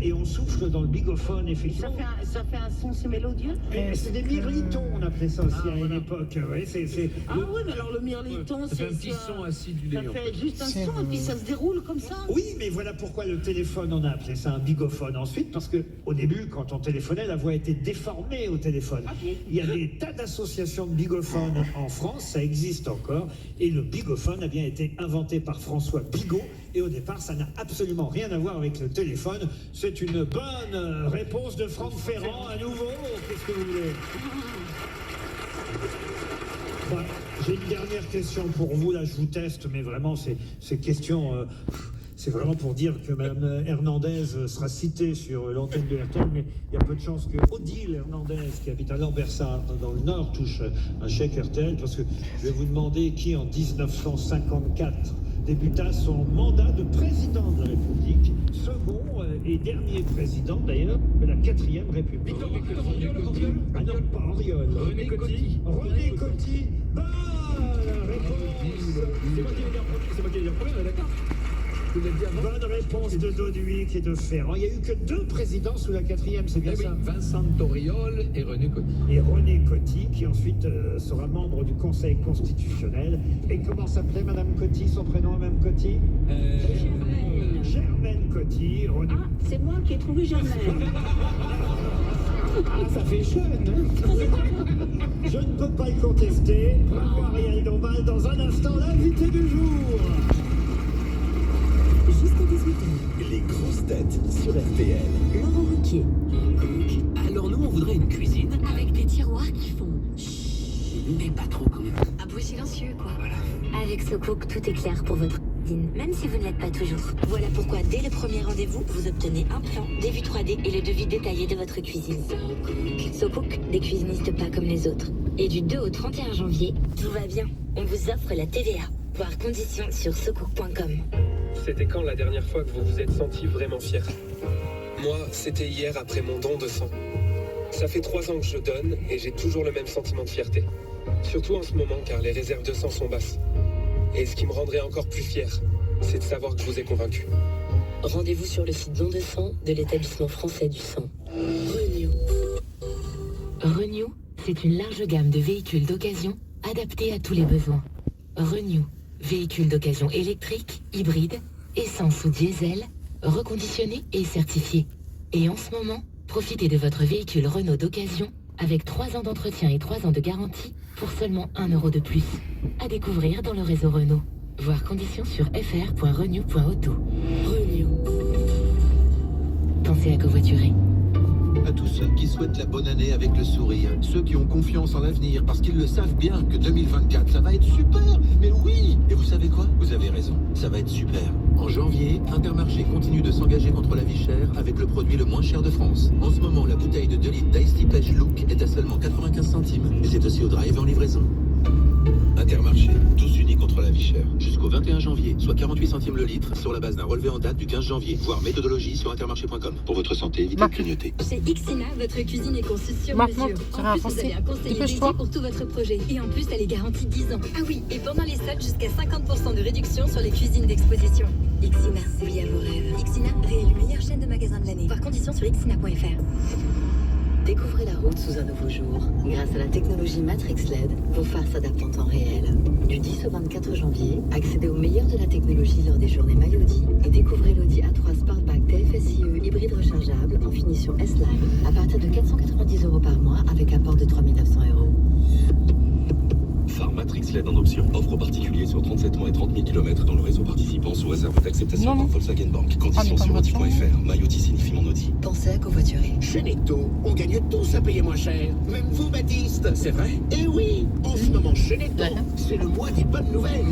Et on souffle dans le bigophone, effectivement. Ça fait un son, c'est mélodieux? C'est des mirlitons, on appelait ça aussi à une époque. Ouais, oui, mais alors le mirliton, c'est un petit son acidulé. Ça fait juste un son et puis ça se déroule comme ça. Oui, mais voilà pourquoi le téléphone, on a appelé ça un bigophone ensuite, parce que au début, quand on téléphonait, la voix était déformée au téléphone. Il y a des tas d'associations de bigophones en France, ça existe encore, et le bigophone a bien été inventé par François Bigot, et au départ, ça n'a absolument rien à voir avec le téléphone. C'est une bonne réponse de Franck Ferrand, à nouveau. Qu'est-ce que vous voulez? J'ai une dernière question pour vous, là, je vous teste, mais vraiment, ces questions... c'est vraiment pour dire que Mme Hernandez sera citée sur l'antenne de RTL, mais il y a peu de chances que Odile Hernandez, qui habite à Lambersart, dans le Nord, touche un chèque RTL, parce que je vais vous demander qui, en 1954, débuta son mandat de président de la République, second et dernier président d'ailleurs de la 4e République. Ah non, pas Auriol. René Coty. René Coty. Bonne réponse. C'est moi qui l'ai dit en premier, d'accord. Bonne réponse de Doduic et de Ferrand. Il n'y a eu que 2 présidents sous la 4e, c'est bien ça? Vincent Auriol et René Coty. Et René Coty, qui ensuite sera membre du Conseil constitutionnel. Et comment s'appelait Madame Coty, son prénom Madame Coty? Germaine Coty. René... Ah, c'est moi qui ai trouvé Germaine. Ah, ça fait jeune, hein? Je ne peux pas y contester. Bravo Ariel Dombal, dans un instant, l'invité du jour. Jusqu'à 18h. Les grosses têtes sur RTL. Laurent Ruquier. Alors nous, on voudrait une cuisine. Avec des tiroirs qui font... Mais pas trop quand même. Un bruit silencieux, quoi. Voilà. Avec SoCook, tout est clair pour votre cuisine, même si vous ne l'êtes pas toujours. Voilà pourquoi, dès le premier rendez-vous, vous obtenez un plan, des vues 3D et le devis détaillé de votre cuisine. SoCook, des cuisinistes pas comme les autres. Et du 2 au 31 janvier, tout va bien. On vous offre la TVA. Voir conditions sur socook.com. C'était quand la dernière fois que vous vous êtes senti vraiment fier? Moi, c'était hier après mon don de sang. Ça fait 3 ans que je donne et j'ai toujours le même sentiment de fierté. Surtout en ce moment car les réserves de sang sont basses. Et ce qui me rendrait encore plus fier, c'est de savoir que je vous ai convaincu. Rendez-vous sur le site don de sang de l'établissement français du sang. Renew. Renew, c'est une large gamme de véhicules d'occasion adaptés à tous les besoins. Renew, véhicules d'occasion électriques, hybrides, essence ou diesel, reconditionnés et certifiés. Et en ce moment, profitez de votre véhicule Renault d'occasion avec 3 ans d'entretien et 3 ans de garantie pour seulement 1 € de plus. À découvrir dans le réseau Renault. Voir conditions sur fr.renew.auto. Renew. Pensez à covoiturer. À tous ceux qui souhaitent la bonne année avec le sourire, ceux qui ont confiance en l'avenir parce qu'ils le savent bien que 2024 ça va être super. Mais oui. Et vous savez quoi? Vous avez raison, ça va être super. En janvier, Intermarché continue de s'engager contre la vie chère avec le produit le moins cher de France. En ce moment, la bouteille de 2 litres d'Ice Tea Pledge Look est à seulement 95 centimes. Et c'est aussi au drive et en livraison. Intermarché, tous unis contre la vie chère. Jusqu'au 21 janvier, soit 48 centimes le litre sur la base d'un relevé en date du 15 janvier. Voir méthodologie sur intermarché.com. Pour votre santé, évitez de clignoter. Chez Ixina, votre cuisine est conçue sur Maintenant, mesure. tu En vas plus, vous avancer. avez un conseiller dédié Dépêche-toi. pour tout votre projet. Et en plus, elle est garantie 10 ans. Ah oui, et pendant les soldes, jusqu'à 50% de réduction sur les cuisines d'exposition. Ixina, oui à vos rêves. Ixina, réélu meilleure chaîne de magasins de l'année. Voir conditions sur ixina.fr. Découvrez la route sous un nouveau jour. Grâce à la technologie Matrix LED, vos phares s'adaptent en temps réel. Du 10 au 24 janvier, accédez au meilleur de la technologie lors des journées Maillot-Audi et découvrez l'Audi A3 Sportback TFSIe hybride rechargeable en finition S-Line à partir de 490 € par mois avec apport de 3 900 €. Phare Matrix LED en option. Offre particulier sur 37 mois et 30 000 km dans le réseau participant sous réserve d'acceptation par Volkswagen Bank. Conditions sur Audi.fr. Maillot-Audi signifie mon Audi. Pensez à covoiturer. Chez Netto, on gagne tous à payer moins cher. Même vous, Baptiste. C'est vrai? Eh oui. En ce moment, chez Netto, c'est le mois des bonnes nouvelles.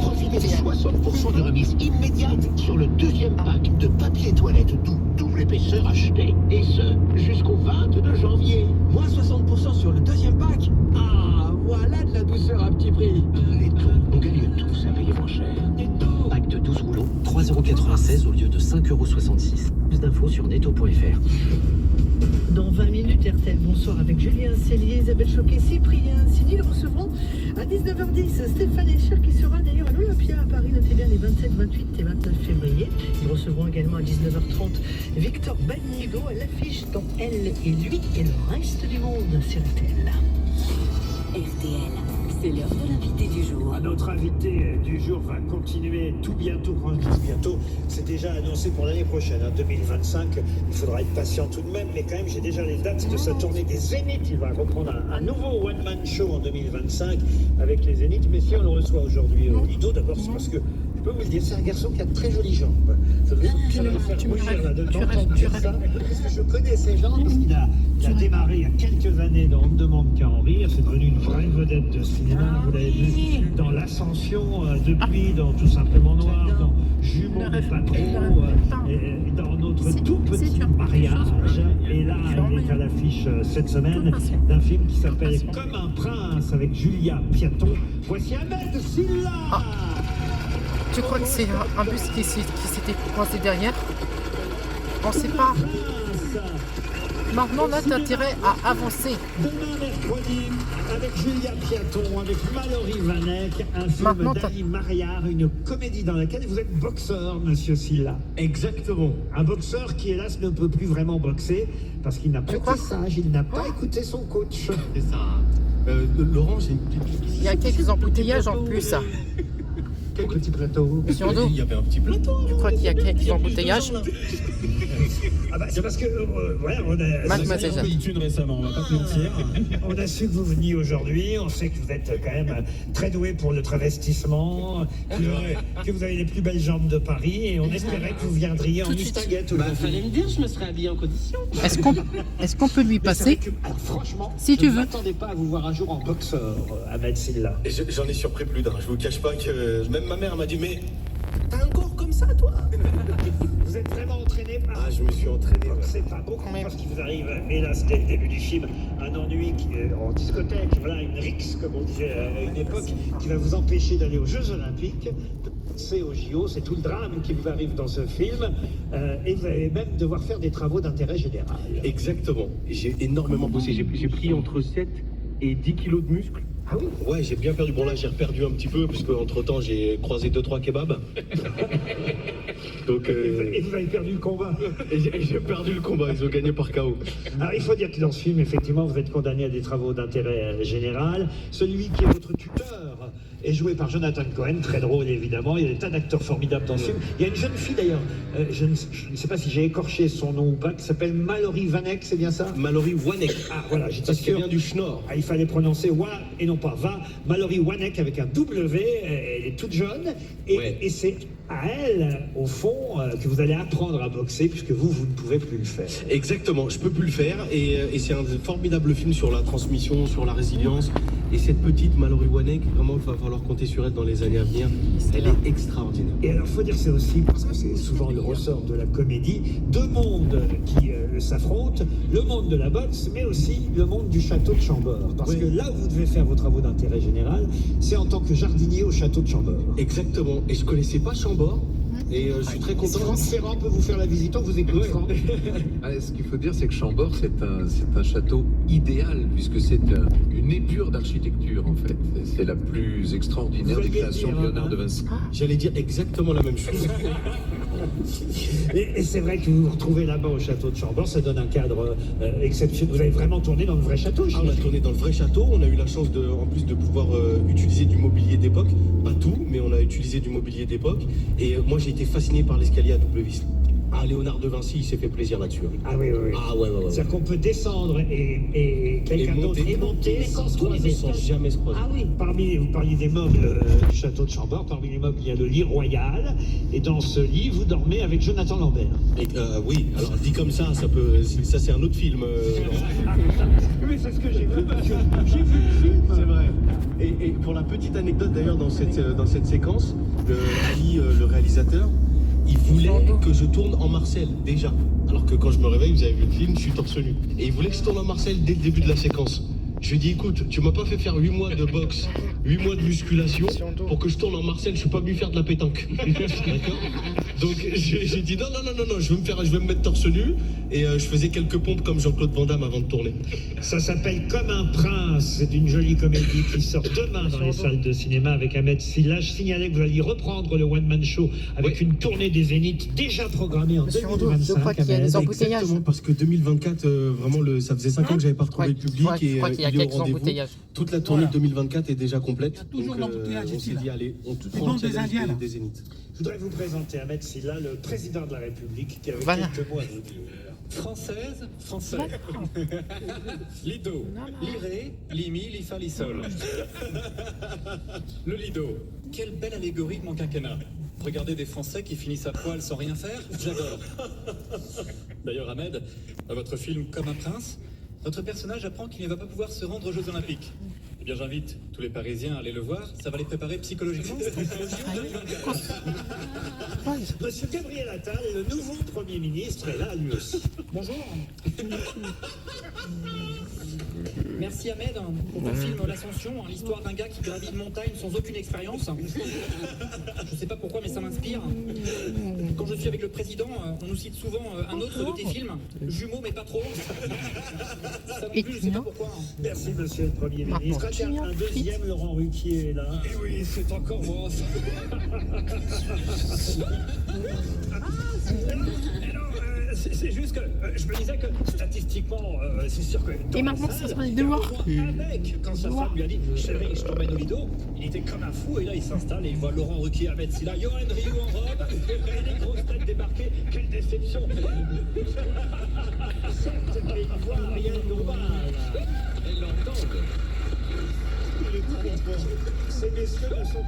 Profitez des 60% de remise immédiate sur le 2e pack de papier toilette doux double épaisseur acheté. Et ce, jusqu'au 22 janvier. Moins 60% sur le 2e pack. Ah, voilà de la douceur à petit prix. Netto, on gagne tous à payer moins cher. Netto. Pack de 12 rouleaux, 3,96 € au lieu de 5,66 €. Plus d'infos sur netto.fr. Dans 20 minutes, RTL Bonsoir avec Julien Cellier, Isabelle Choquet, Cyprien Signy. Nous recevrons à 19h10 Stéphane Escher qui sera d'ailleurs à l'Olympia à Paris. Notez bien les 27, 28 et 29 février. Nous recevrons également à 19h30 Victor Bagnigo à l'affiche dans Elle et lui et le reste du monde sur RTL. RTL, c'est l'heure de l'invité du jour. Notre invité du jour va continuer tout bientôt. Quand je dis tout bientôt, c'est déjà annoncé pour l'année prochaine, 2025. Il faudra être patient tout de même, mais quand même, j'ai déjà les dates de sa tournée des Zéniths. Il va reprendre un nouveau one-man show en 2025 avec les Zéniths. Mais si on le reçoit aujourd'hui au Lido, d'abord, c'est parce que je peux vous le dire, c'est un garçon qui a de très jolies jambes. Ça va me faire rougir là de t'entendre dire ça, parce que je connais ces jambes, parce qu'il a démarré il y a quelques années dans On ne demande qu'à en rire. C'est devenu une vraie vedette de cinéma. Vous l'avez vu dans L'Ascension, depuis, dans Tout simplement Noir, dans Jumeaux mais pas trop, et dans notre tout petit mariage. Et là, il est à l'affiche cette semaine d'un film qui s'appelle Comme un prince avec Julia Piaton. Voici Ahmed Silla. Tu crois que c'est un bus qui s'était coincé derrière? On sait pas. Maintenant, on a intérêt à avancer. Demain mercredi, avec Julia Piaton, avec Mallory Vanek, un film d'Ali Mariard, une comédie dans laquelle vous êtes boxeur, monsieur Silla. Exactement. Un boxeur qui, hélas, ne peut plus vraiment boxer parce qu'il n'a pas été sage, il n'a pas écouté son coach. C'est ça. Laurent, j'ai une petite... Il y a quelques embouteillages en plus. Quel petit plateau? Monsieur Ando, il y avait un petit plateau. tu crois qu'il y a quelques embouteillages? Ah bah c'est parce que voilà, on a Mademoiselle Jeanne. une thune récemment, on va pas te mentir. On a su que vous veniez aujourd'hui, on sait que vous êtes quand même très doué pour le travestissement, que vous avez les plus belles jambes de Paris et on espérait que vous viendriez en mistinguette aujourd'hui. Fallait me dire, je me serais habillé en condition. Est-ce qu'on peut lui passer? Alors franchement, si tu veux. Je ne m'attendais pas à vous voir un jour en boxeur, Ahmed Silla. J'en ai surpris plus d'un. Je vous cache pas que même ma mère m'a dit mais t'as un corps comme ça toi? Vous êtes vraiment entraîné par... Ah, je me suis entraîné. C'est pas beaucoup parce qu'il vous arrive, hélas, dès le début du film, un ennui en discothèque, voilà, une rixe, comme on disait à une époque, qui va vous empêcher d'aller aux Jeux Olympiques. C'est au JO, c'est tout le drame qui vous arrive dans ce film, et vous allez même devoir faire des travaux d'intérêt général. Exactement. J'ai énormément bossé. J'ai pris entre 7 et 10 kilos de muscles. Ah oui? Ouais, j'ai bien perdu. Bon, là, j'ai reperdu un petit peu, parce qu'entre-temps, j'ai croisé 2-3 kebabs. Donc, Et vous avez perdu le combat. Et j'ai perdu le combat, ils ont gagné par KO. Alors, il faut dire que dans ce film, effectivement, vous êtes condamné à des travaux d'intérêt général. Celui qui est votre tuteur est joué par Jonathan Cohen, très drôle évidemment. Il y a des tas d'acteurs formidables dans ce film. Il y a une jeune fille d'ailleurs, je ne sais pas si j'ai écorché son nom ou pas, qui s'appelle Mallory Vanek, c'est bien ça? Mallory Wanek. Ah voilà, j'étais Parce qu'elle sûr. vient du Schnorr. Ah, il fallait prononcer Wa et non pas Va. Mallory Wanek avec un W, elle est toute jeune. Et c'est à elle, au fond, que vous allez apprendre à boxer, puisque vous ne pouvez plus le faire. Exactement, je peux plus le faire. Et c'est un formidable film sur la transmission, sur la résilience. Et cette petite Mallory Wanek, vraiment, il va falloir compter sur elle dans les années à venir. Elle est extraordinaire. Et alors, il faut dire que c'est aussi, parce que c'est souvent le ressort de la comédie, deux mondes qui s'affrontent, le monde de la boxe, mais aussi le monde du château de Chambord. Parce que là où vous devez faire vos travaux d'intérêt général, c'est en tant que jardinier au château de Chambord. Exactement. Et je connaissais pas Chambord. Et je suis très content. Franck Ferrand peut vous faire la visite, on vous écoute, Franck. Ce qu'il faut dire, c'est que Chambord, c'est un château idéal, puisque c'est une épure d'architecture, en fait. C'est la plus extraordinaire des créations de Léonard de Vinci. J'allais dire exactement la même chose. Et c'est vrai que vous vous retrouvez là-bas au château de Chambord, ça donne un cadre exceptionnel. Vous avez vraiment tourné dans le vrai château, on a tourné dans le vrai château, on a eu la chance en plus de pouvoir utiliser du mobilier d'époque. Pas tout, mais on a utilisé du mobilier d'époque. Et moi j'ai été fasciné par l'escalier à double vis. Ah, Léonard de Vinci, il s'est fait plaisir là-dessus. Ah oui, oui, oui. Ah ouais. C'est-à-dire qu'on peut descendre et quelqu'un d'autre et monter sans se croiser. Sans jamais se croiser. Ah oui. Vous parliez des meubles du château de Chambord. Parmi les meubles, il y a le lit royal. Et dans ce lit, vous dormez avec Jonathan Lambert. Oui, alors dit comme ça, ça c'est un autre film. Mais c'est ce que j'ai vu, parce que j'ai vu le film. C'est vrai. Et pour la petite anecdote d'ailleurs, dans cette séquence, Ali, le réalisateur, il voulait que je tourne en Marcel, déjà. Alors que quand je me réveille, vous avez vu le film, je suis torse nu. Et il voulait que je tourne en Marcel dès le début de la séquence. Je lui ai dit, écoute, tu m'as pas fait faire 8 mois de boxe, 8 mois de musculation, pour que je tourne en Marcel, je suis pas venu faire de la pétanque. D'accord? Donc j'ai dit, non, je vais me mettre torse nu, et je faisais quelques pompes comme Jean-Claude Van Damme avant de tourner. Ça s'appelle Comme un prince, c'est une jolie comédie qui sort demain dans les salles de cinéma avec Ahmed Silla. Je signalais que vous alliez reprendre le One Man Show avec une tournée des Zéniths déjà programmée en 2025. Je crois qu'il y a des embouteillages. Exactement, parce que 2024, vraiment, ça faisait 5 ans que j'avais pas retrouvé le public, et il y a quelques embouteillages. Toute la tournée de 2024 est déjà complète. Il y a toujours d'embouteillages on s'est dit, allez, on prend des Zéniths. Je voudrais vous présenter Ahmed Silla, le président de la République, qui avait quelques mots à vous dire. Française, français. Lido, liré, limi, lifa, lisol. Le Lido. Quelle belle allégorie de mon quinquennat. Regardez des Français qui finissent à poil sans rien faire, j'adore. D'ailleurs, Ahmed, à votre film Comme un prince, notre personnage apprend qu'il ne va pas pouvoir se rendre aux Jeux Olympiques. Eh bien, j'invite tous les Parisiens à aller le voir, ça va les préparer psychologiquement. Monsieur Gabriel Attal, le nouveau Premier ministre, est là lui aussi. Bonjour. Merci Ahmed pour ton film L'Ascension, l'histoire d'un gars qui gravit une montagne sans aucune expérience. Je sais pas pourquoi, mais ça m'inspire. Quand je suis avec le président, on nous cite souvent un autre de tes films, Jumeaux mais pas trop. Ça non plus, je sais pas pourquoi. Merci, monsieur le Premier ministre. Tiens, un deuxième Laurent Ruquier est là. Et oui, c'est encore moi. C'est juste que je me disais que statistiquement, c'est sûr que. Et maintenant, ça serait de voir. Un mec, quand sa femme lui a dit chérie, je t'emmène au lido, il était comme un fou et là il s'installe et il voit Laurent Ruquier, Ahmed Silla, Johan Rioux en robe et les grosses têtes débarquées. Quelle déception! Certes, mais il voit Ariel Dombal. Elles l'entendent. Il est trop bon. Ces messieurs ne sont.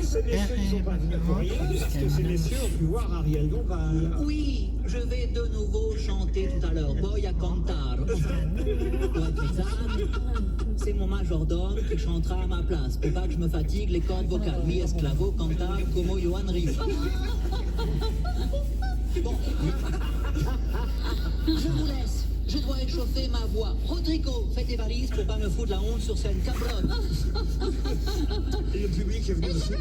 Ces messieurs, ils sont pas venus pour rien, parce que ces messieurs ont pu voir Ariel Dombal. Oui, je vais de nouveau chanter tout à l'heure. Voy a cantar. C'est mon majordome qui chantera à ma place. Pour pas que je me fatigue les cordes vocales. Mi esclavo cantar como Johan Rioux. Bon. Je vous laisse. Je dois échauffer ma voix. Rodrigo, fais tes valises pour pas me foutre la honte sur scène. Cabron. Et le public est venu aussi.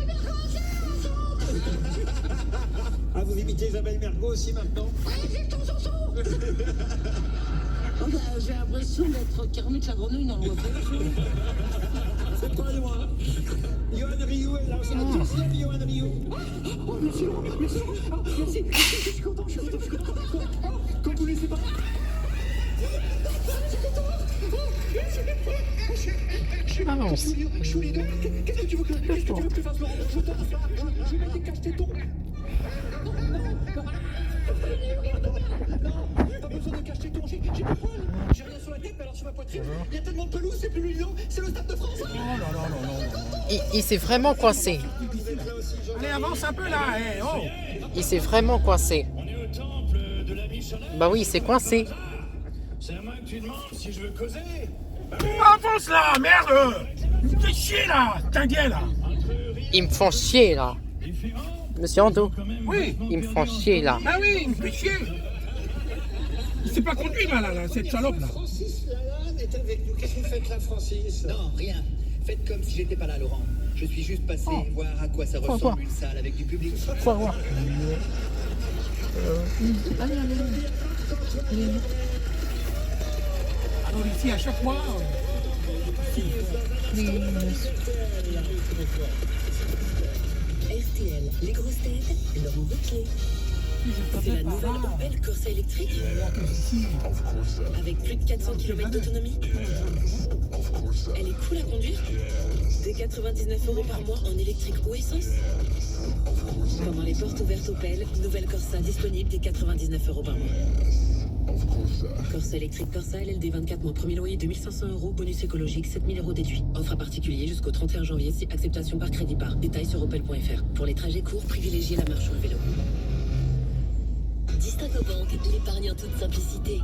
Ah, vous imitez Isabelle Mergo aussi maintenant? J'ai l'impression d'être Kermit la grenouille dans le voiture. C'est pas loin. Johan Rioux est là. C'est un deuxième Johan Rioux. Oh, merci, merci. Oh, merci. Je suis content, je suis content. Quand vous laissez pas. Avance. Je suis les deux. Qu'est-ce que tu veux que je fasse, Laurent? Je t'en fais. Je vais mettre des cache-tétons. Non, pas besoin de cache-tétons. J'ai pas de poils. J'ai rien sur la tête, mais alors sur ma poitrine, il y a tellement de pelouse, c'est plus mignon. C'est le Stade de France. Oh là là là là. Il s'est vraiment coincé. Allez, avance un peu là, eh, oh. Il s'est vraiment coincé. Bah oui, il s'est coincé. C'est à moi que tu demandes si je veux causer. Avance là, merde. Il me fait chier là, ta gueule là. Ils me font chier là. Monsieur Ando. Oui. Ils me font chier là. Ah oui, il me fait chier. Il s'est pas conduit là, cette salope là. Francis Lalanne est avec nous. Qu'est-ce que vous faites là, Francis? Non, rien. Faites comme si j'étais pas là, Laurent. Je suis juste passé voir à quoi ça ressemble une salle avec du public. Faut voir. Allez. Alors ici, à chaque fois... RTL, les grosses têtes, Laurent Ruquier. C'est la nouvelle Opel Corsa électrique avec plus de 400 km d'autonomie. Elle est cool à conduire. Dès 99 € par mois en électrique ou essence. Pendant les portes ouvertes Opel, nouvelle Corsa disponible dès 99 € par mois. Corsa électrique Corsa LLD 24 mois, premier loyer 2500 €, bonus écologique 7000 € déduit. Offre à particulier jusqu'au 31 janvier si acceptation par crédit par. Détails sur opel.fr. Pour les trajets courts, privilégiez la marche ou le vélo. Distingo Bank, l'épargne en toute simplicité.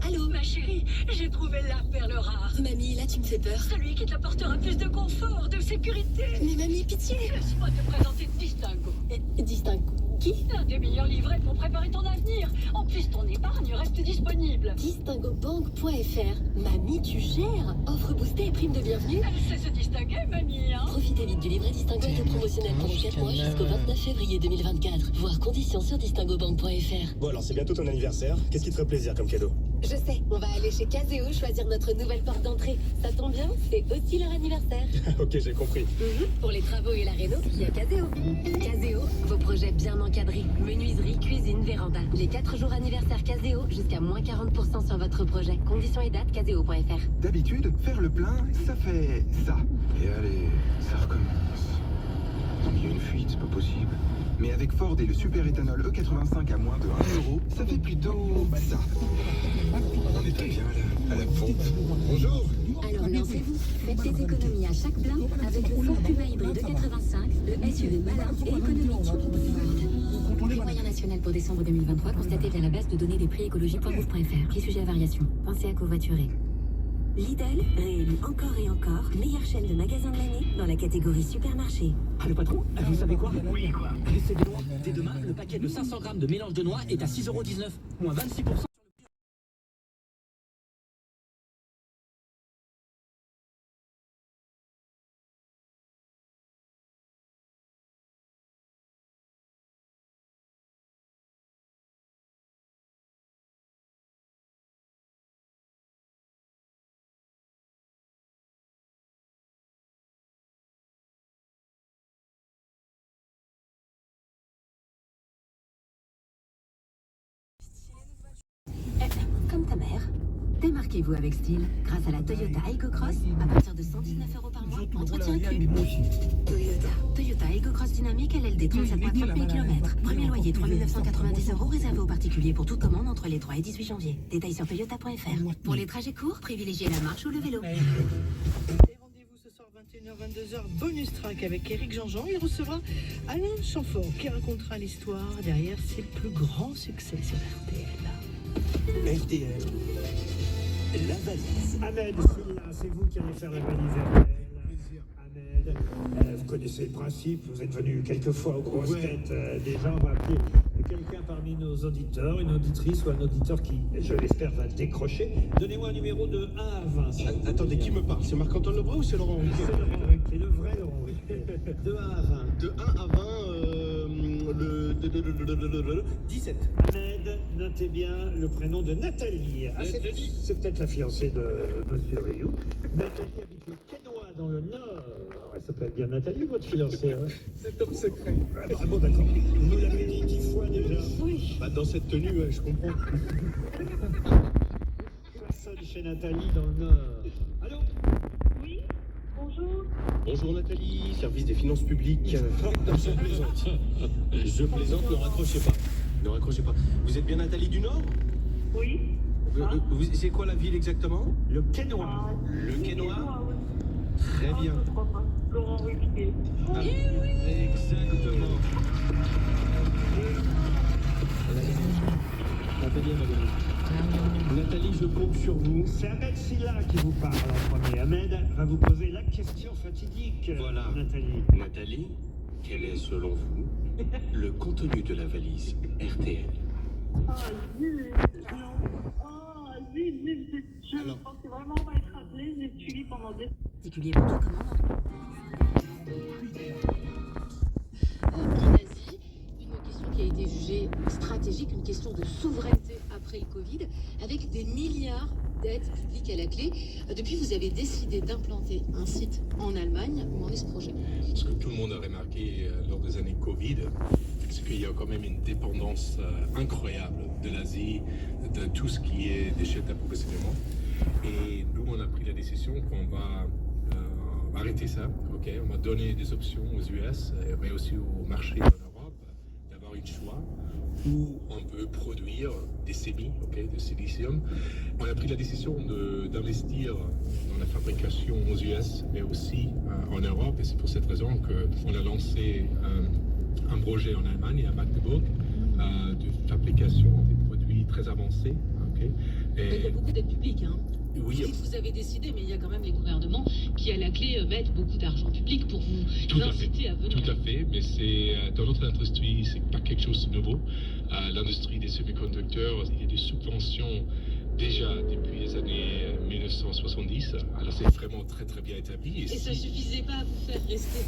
Allô, ma chérie, j'ai trouvé la perle rare. Mamie, là tu me fais peur. Celui qui t'apportera plus de confort, de sécurité. Mais mamie, pitié. Laisse-moi te présenter Distingo. Distingo qui? L'un des meilleurs livrets pour préparer ton avenir. En plus, ton épargne reste disponible. DistingoBank.fr. Mamie, tu gères. Offre boostée et prime de bienvenue. Elle sait se distinguer, mamie, hein. Profitez vite du livret Distingo promotionnel pendant 4 mois jusqu'au 29 février 2024. Voir conditions sur DistingoBank.fr. Bon, alors c'est bientôt ton anniversaire. Qu'est-ce qui te ferait plaisir comme cadeau? Je sais, on va aller chez Caseo choisir notre nouvelle porte d'entrée. Ça tombe bien, c'est aussi leur anniversaire. Ok, j'ai compris. Pour les travaux et la réno, il y a Caseo. Caseo, vos projets bien encadrés. Menuiserie, cuisine, véranda. Les 4 jours anniversaire Caseo, jusqu'à moins 40% sur votre projet. Conditions et dates, caseo.fr. D'habitude, faire le plein, ça fait ça. Et allez, ça recommence. Non, mais il y a une fuite, c'est pas possible. Mais avec Ford et le super éthanol E85 à moins de 1 €, ça fait plutôt ça. On est très bien là, à la pompe. Bonjour. Alors lancez-vous, faites des économies à chaque plein avec le Ford Puma hybride 85, le SUV malin et économique. Ford. Prix moyen national pour décembre 2023 constaté via la base de données des prix écologie.gouv.fr. Prix sujet à variation. Pensez à covoiturer. Lidl, réélu encore et encore, meilleure chaîne de magasins de l'année dans la catégorie supermarché. Ah, le patron, vous savez quoi? Oui, quoi? C'est des noix. Dès demain, le paquet de 500 grammes de mélange de noix est à 6,19 €, moins 26%. Démarquez-vous avec style grâce à la Toyota Aygo Cross à partir de 119 € par mois. Entretien inclus. Toyota Aygo Cross dynamique LLD 37,30 000 km. Premier loyer 3 990 € réservé aux particuliers pour toute commande entre les 3 et 18 janvier. Détails sur toyota.fr. Pour les trajets courts, privilégiez la marche ou le vélo. Et rendez-vous ce soir 21h-22h, bonus track avec Éric Jean-Jean. Il recevra Alain Chamfort qui racontera l'histoire derrière ses plus grands succès sur RTL. RTL. La valise. Ahmed, Silla, c'est vous qui allez faire la valise RTL. Ahmed, vous connaissez le principe, vous êtes venu quelques fois aux grosses têtes. Déjà, on va appeler quelqu'un parmi nos auditeurs, une auditrice ou un auditeur qui, je l'espère, va décrocher. Donnez-moi un numéro de 1 à 20. Attendez, qui me parle? C'est Marc-Antoine Lebrun ou c'est Laurent Ruquier? C'est Laurent Ruquier, le vrai Laurent Ruquier. De 1 à 20. De 1 à 20, le 17. Ahmed, notez bien le prénom de Nathalie. Ah, c'est peut-être la fiancée de Monsieur Rioux. Nathalie habite le Quénois dans le Nord. Elle s'appelle bien Nathalie, votre fiancée. Hein? C'est top secret. Ah bon, d'accord. Vous l'avez dit 10 fois déjà. Oui. Bah, dans cette tenue, ouais, je comprends. Personne chez Nathalie dans le Nord. Allô? Oui, bonjour. Bonjour Nathalie, service des finances publiques. Je plaisante. Je plaisante, ne raccrochez pas. Ne raccrochez pas. Vous êtes bien Nathalie du Nord? Oui. C'est quoi la ville exactement? Le Quénois. Le Quénois? Très bien. Laurent Ruquier. Ah, exactement. Nathalie, je compte sur vous. C'est Ahmed Silla qui vous parle en premier. Ahmed va vous poser la question fatidique. Voilà. Nathalie. Nathalie, quel est selon vous le contenu de la valise RTL? Je pensais vraiment pas être appelée, j'ai suivi pendant des... Particulier pour toute commande. En Asie, une question qui a été jugée stratégique, une question de souveraineté après le Covid, avec des milliards d'aides publiques à la clé. Depuis, vous avez décidé d'implanter un site en Allemagne. Où en est ce projet? Ce que tout le monde a remarqué lors des années Covid, c'est qu'il y a quand même une dépendance incroyable de l'Asie, de tout ce qui est déchets d'approvisionnement. Et nous, on a pris la décision qu'on va arrêter ça. Okay, on va donner des options aux US, mais aussi au marché en Europe, d'avoir un choix où on peut produire des sémis, de silicium. On a pris la décision d'investir dans la fabrication aux US, mais aussi en Europe. Et c'est pour cette raison qu'on a lancé un projet en Allemagne, à Magdeburg, de fabrication des produits très avancés. Et il y a beaucoup d'aides publiques. Hein. Oui. Vous avez décidé, mais il y a quand même les gouvernements qui, à la clé, mettent beaucoup d'argent public pour vous inciter à venir. Tout à fait, mais c'est dans notre industrie, c'est pas quelque chose de nouveau. L'industrie des semi-conducteurs, il y a des subventions déjà depuis les années 1970. Alors c'est vraiment très très bien établi. Et ça suffisait pas à vous faire rester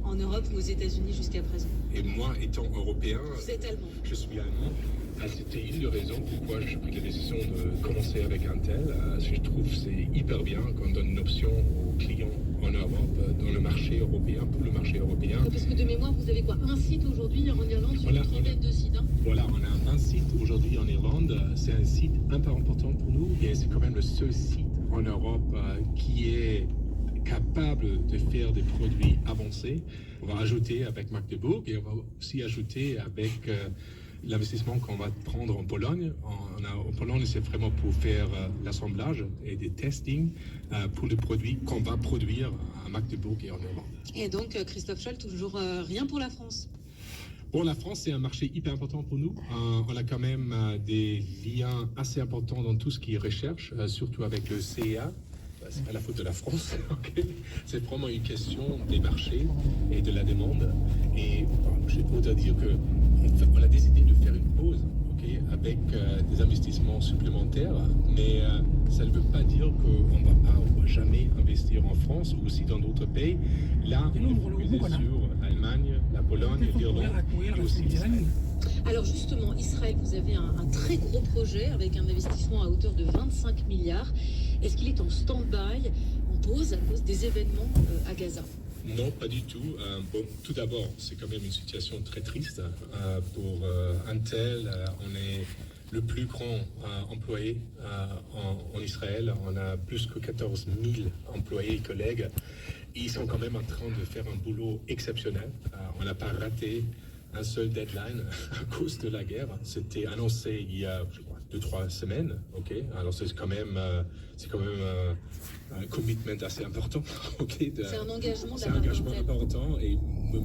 en Europe ou aux États-Unis jusqu'à présent? Et moi, étant européen, vous êtes allemand. Je suis allemand. C'était une des raisons pourquoi j'ai pris la décision de commencer avec Intel. Je trouve que c'est hyper bien qu'on donne une option aux clients en Europe, dans le marché européen, pour le marché européen. Parce que de mémoire, vous avez quoi? Un site aujourd'hui en Irlande sur une trentaine de sites, hein? Voilà, on a un site aujourd'hui en Irlande. C'est un site un peu important pour nous et c'est quand même le seul site en Europe qui est capable de faire des produits avancés. On va ajouter avec Magdeburg et on va aussi ajouter avec l'investissement qu'on va prendre en Pologne. En Pologne, c'est vraiment pour faire l'assemblage et des testings pour les produits qu'on va produire à Magdeburg et en Irlande. Et donc, Christophe Scholl, toujours rien pour la France? Pour la France, c'est un marché hyper important pour nous. On a quand même des liens assez importants dans tout ce qui est recherche, surtout avec le CEA. C'est pas la faute de la France, c'est vraiment une question des marchés et de la demande. Et je peux dire qu'on a décidé de faire une pause avec des investissements supplémentaires, mais ça ne veut pas dire qu'on ne va pas ou va jamais investir en France ou aussi dans d'autres pays. Là, on est focusé sur l'Allemagne, la Pologne, l'Irlande et aussi l'Israël. Alors justement, Israël, vous avez un très gros projet avec un investissement à hauteur de 25 milliards. Est-ce qu'il est en stand-by, en pause, à cause des événements à Gaza? Non, pas du tout. Bon, tout d'abord, c'est quand même une situation très triste pour Intel. On est le plus grand employé en Israël. On a plus que 14 000 employés et collègues. Ils sont quand même en train de faire un boulot exceptionnel. On n'a pas raté un seul deadline à cause de la guerre. C'était annoncé il y a, je crois, 2-3 semaines. Ok, alors c'est quand même un commitment assez important. Okay, C'est un engagement C'est un engagement important,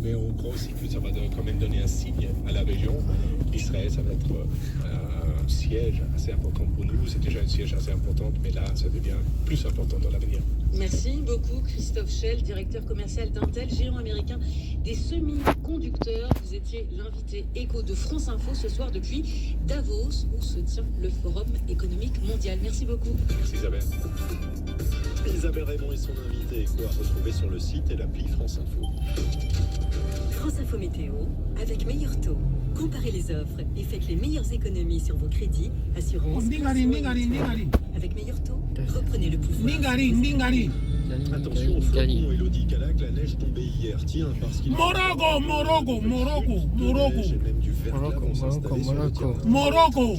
mais on croit aussi que ça va quand même donner un signe à la région. Israël, ça va être un siège assez important pour nous. C'est déjà un siège assez important, mais là, ça devient plus important dans l'avenir. Merci beaucoup Christophe Schell, directeur commercial d'Intel, géant américain des semi-conducteurs. Vous étiez l'invité écho de France Info ce soir depuis Davos, où se tient le Forum économique mondial. Merci beaucoup. Merci Isabelle. Isabelle Raymond et son invité écho à retrouver sur le site et l'appli France Info. France Info Météo avec Meilleur Taux. Comparez les offres et faites les meilleures économies sur vos crédits, assurance. Avec Meilleur Taux, reprenez le pouvoir. Attention au flocon, Elodie Calac, la neige tombée hier. Tiens, parce qu'il... Morocco. J'ai même du verglas vont s'installer sur le terrain. Monaco.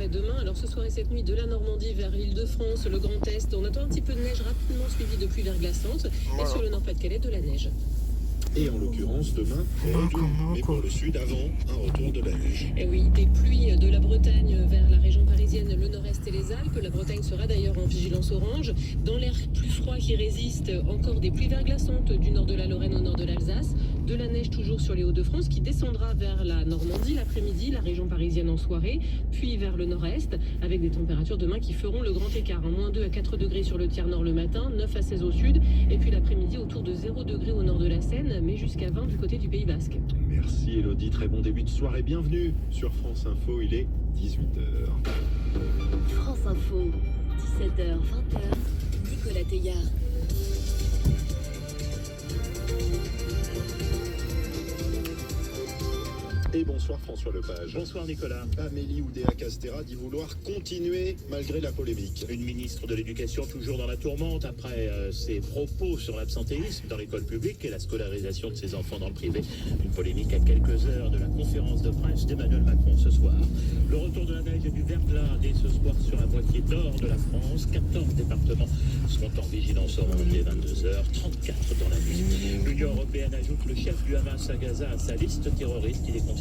Et demain, alors ce soir et cette nuit, de la Normandie vers l'Île-de-France, le Grand Est, on attend un petit peu de neige rapidement suivie de pluies verglaçantes. Et sur le Nord-Pas-de-Calais, de la neige. Et en l'occurrence, demain, mais pour le sud, avant un retour de la neige. Et oui, des pluies de la Bretagne vers la région parisienne, le nord-est et les Alpes. La Bretagne sera d'ailleurs en vigilance orange. Dans l'air plus froid qui résiste, encore des pluies verglaçantes du nord de la Lorraine au nord de l'Alsace. De la neige toujours sur les Hauts-de-France qui descendra vers la Normandie l'après-midi, la région parisienne en soirée, puis vers le nord-est, avec des températures demain qui feront le grand écart. Moins 2 à 4 degrés sur le tiers nord le matin, 9 à 16 au sud, et puis l'après-midi autour de 0 degrés au nord de la Seine, mais jusqu'à 20 du côté du Pays Basque. Merci Elodie, très bon début de soirée. Bienvenue sur France Info, il est 18h. France Info, 17h, 20h, Nicolas Teillard. Et bonsoir François Lepage. Bonsoir Nicolas. Amélie Oudéa-Castéra dit vouloir continuer malgré la polémique. Une ministre de l'Éducation toujours dans la tourmente après ses propos sur l'absentéisme dans l'école publique et la scolarisation de ses enfants dans le privé. Une polémique à quelques heures de la conférence de presse d'Emmanuel Macron ce soir. Le retour de la neige et du verglas dès ce soir sur la moitié nord de la France. 14 départements seront en vigilance orange dès 22h, 34 dans la nuit. L'Union européenne ajoute le chef du Hamas à Gaza à sa liste terroriste. Il est considéré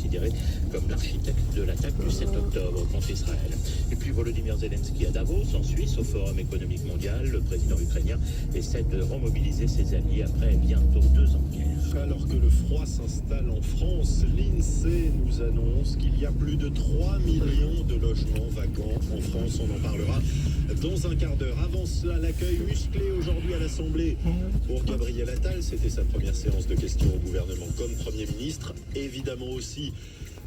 comme l'architecte de l'attaque du 7 octobre contre Israël. Et puis Volodymyr Zelensky à Davos, en Suisse, au Forum économique mondial. Le président ukrainien essaie de remobiliser ses alliés après bientôt 2 ans de guerre. Alors que le froid s'installe en France, l'INSEE nous annonce qu'il y a plus de 3 millions de logements vacants en France. On en parlera dans un quart d'heure. Avant cela, l'accueil musclé aujourd'hui à l'Assemblée. Pour Gabriel Attal, c'était sa première séance de questions au gouvernement comme Premier ministre. Évidemment aussi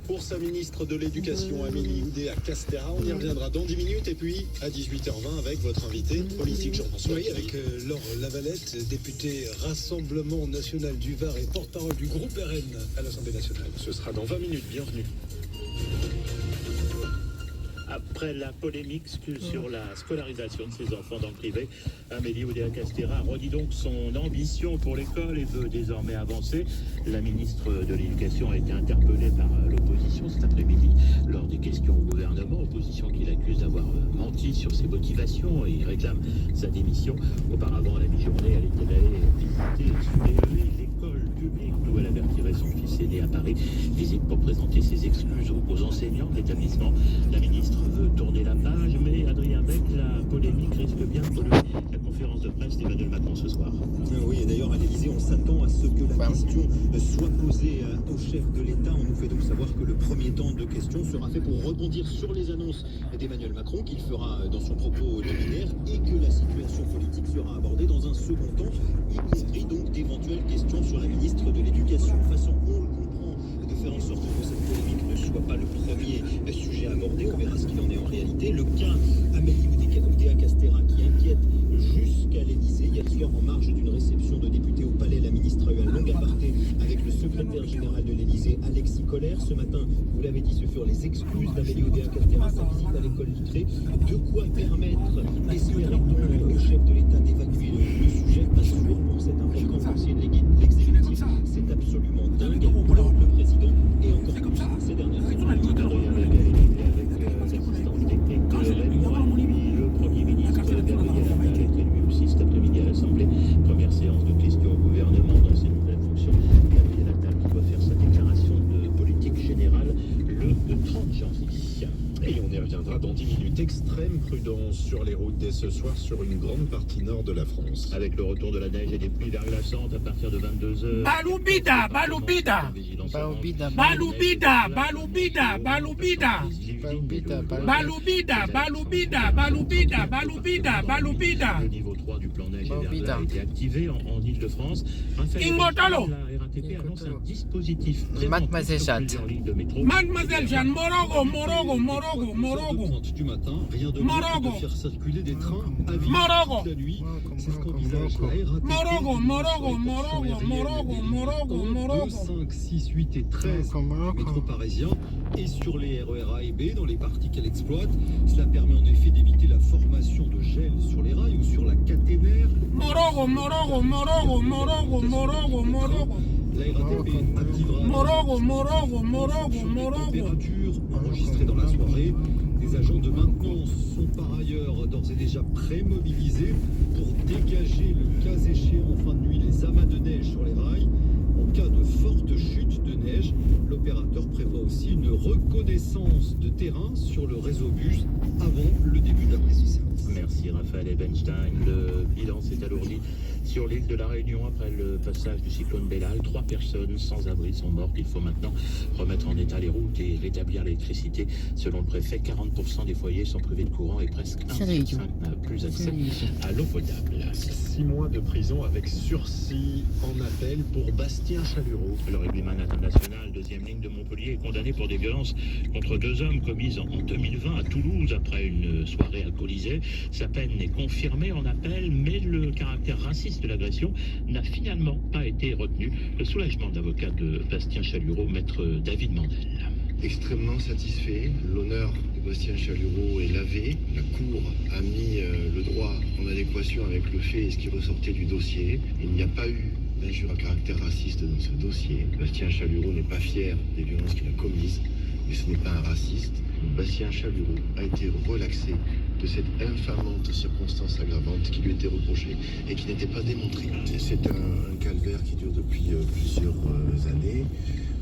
pour sa ministre de l'Éducation, Amélie Oudéa-Castéra. On y reviendra dans 10 minutes. Et puis à 18h20 avec votre invité politique Jean-François. Oui, avec Laure Lavalette, député Rassemblement National du Var et porte-parole du groupe RN à l'Assemblée nationale. Ce sera dans 20 minutes. Bienvenue. Après la polémique sur la scolarisation de ses enfants dans le privé, Amélie Oudéa-Castéra redit donc son ambition pour l'école et veut désormais avancer. La ministre de l'Éducation a été interpellée par l'opposition cet après-midi lors des questions au gouvernement, opposition qui l'accuse d'avoir menti sur ses motivations et réclame sa démission. Auparavant, à la mi-journée, elle était allée visiter l'école publique où elle avait retiré son fils aîné à Paris. Visite pour présenter ses excuses aux enseignants de l'établissement. La ministre veut tourner la page, mais Adrien Beck, la polémique risque bien de polluer la conférence de presse d'Emmanuel Macron ce soir. Oui, et d'ailleurs à l'Élysée, on s'attend à ce que la question soit posée au chef de l'État. On nous fait donc savoir que le premier temps de questions sera fait pour rebondir sur les annonces d'Emmanuel Macron qu'il fera dans son propos liminaire et que la situation politique sera abordée dans un second temps, y compris donc d'éventuelles questions sur la ministre de l'Éducation. De toute façon, on le comprend, de faire en sorte que cette polémique ne soit pas le premier sujet abordé. On verra ce qu'il en est en réalité. Le cas Amélie Oudéa-Castéra qui inquiète jusqu'à l'Élysée. Hier soir, en marge d'une réception de députés au Palais, la ministre a eu un long aparté avec le secrétaire général de l'Élysée, Alexis Kohler. Ce matin, vous l'avez dit, ce furent les excuses d'Amélie Oudéa-Castéra, sa visite à l'école Littré. De quoi permettre, espérait-on, au chef de l'État d'évacuer le sujet. Pas sûr pour cet important dossier de l'exécutif. C'est absolument dingue pour le président et encore plus ces dernières semaines. Et on y reviendra dans 10 minutes. Extrême prudence sur les routes dès ce soir sur une grande partie nord de la France. Avec le retour de la neige et des pluies verglaçantes à partir de 22h. Baloubida, Baloubida. Baloubida, Baloubida, Baloubida, Baloubida. Baloubida, Baloubida, Baloubida, Baloubida, Baloubida. Le niveau 3 du plan neige et verglas a été activé en Ile-de-France. Ingotalo. La RATP annonce un dispositif Mademoiselle Jeanne. Mademoiselle Jeanne, Morogo, Morogo, Morogo, Morogo. Du matin, rien de Morogo. mieux que de faire circuler des trains à vide Morogo. toute la nuit. C'est ce qu'envisage la RATP. Morogo, Morogo, Morogo, Morogo, Morogo, Morogo. 5, 6, 8 et 13 métro parisiens et sur les RER A et B dans les parties qu'elle exploite. Cela permet en effet d'éviter la formation de gel sur les rails ou sur la caténaire. Morogo, Morogo, Morogo, Morogo, Morogo, Morogo. La RATP activera Morogo, Morogo, Morogo, Morogo. température enregistrée dans la soirée. Les agents de maintenance sont par ailleurs d'ores et déjà pré-mobilisés pour dégager le cas échéant en fin de nuit les amas de neige sur les rails. En cas de forte chute de neige, l'opérateur prévoit aussi une reconnaissance de terrain sur le réseau bus avant le début de la prise de service. Merci Raphaël Ebenstein. Le bilan s'est alourdi sur l'île de la Réunion après le passage du cyclone Bellal. 3 personnes sans abri sont mortes. Il faut maintenant remettre en état les routes et rétablir l'électricité. Selon le préfet, 40% des foyers sont privés de courant et presque 1 sur 5 n'a plus accès à l'eau potable. 6 mois de prison avec sursis en appel pour Bastien Chalureau. Le rugbyman international, deuxième ligne de Montpellier, est condamné pour des violences contre 2 hommes commises en 2020 à Toulouse après une soirée alcoolisée. Sa peine est confirmée en appel, mais le caractère raciste de l'agression n'a finalement pas été retenu. Le soulagement de l'avocat de Bastien Chalureau, maître David Mandel. Extrêmement satisfait. L'honneur de Bastien Chalureau est lavé. La Cour a mis le droit en adéquation avec le fait et ce qui ressortait du dossier. Il n'y a pas eu d'injure à caractère raciste dans ce dossier. Bastien Chalureau n'est pas fier des violences qu'il a commises, mais ce n'est pas un raciste. Bastien Chalureau a été relaxé de cette infamante circonstance aggravante qui lui était reprochée et qui n'était pas démontrée. C'est un calvaire qui dure depuis plusieurs années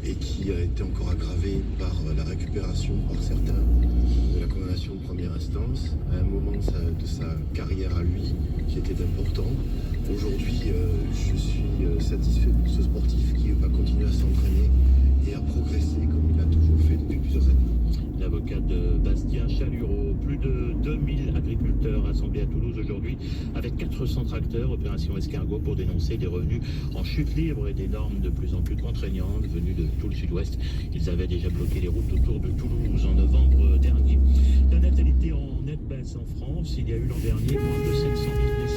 et qui a été encore aggravé par la récupération par certains de la condamnation de première instance à un moment de sa carrière à lui qui était important. Aujourd'hui, je suis satisfait de ce sportif qui va continuer à s'entraîner et à progresser comme il l'a toujours fait depuis plusieurs années. L'avocat de Bastien Chalureau, plus de 2000 agriculteurs assemblés à Toulouse aujourd'hui avec 400 tracteurs, opération escargot pour dénoncer des revenus en chute libre et des normes de plus en plus contraignantes venues de tout le sud-ouest. Ils avaient déjà bloqué les routes autour de Toulouse en novembre dernier. La natalité en nette baisse en France, il y a eu l'an dernier moins de 700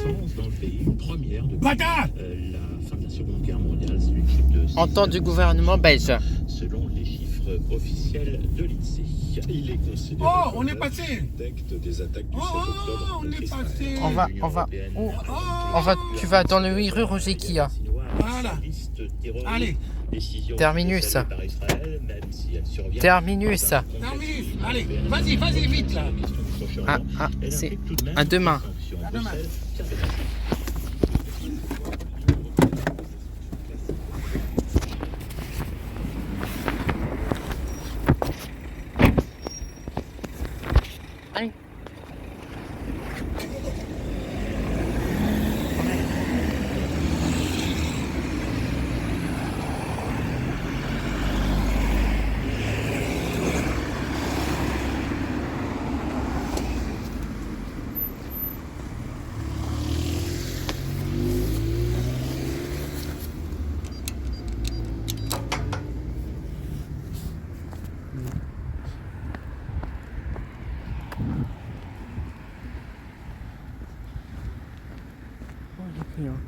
000 naissances dans le pays, une première depuis la fin de la Seconde Guerre mondiale. C'est une chute de 6%. En temps du gouvernement belge. Selon les chiffres officiels de l'INSEE. Il est considéré on est passé. Des attaques du 7 octobre. On est passé. On va, tu vas dans le 8 rue Roger Kia. Voilà. Allez. Terminus. Terminus. Terminus. Allez, vas-y, vite là. C'est à demain. À demain. Allez. Oh, les clients.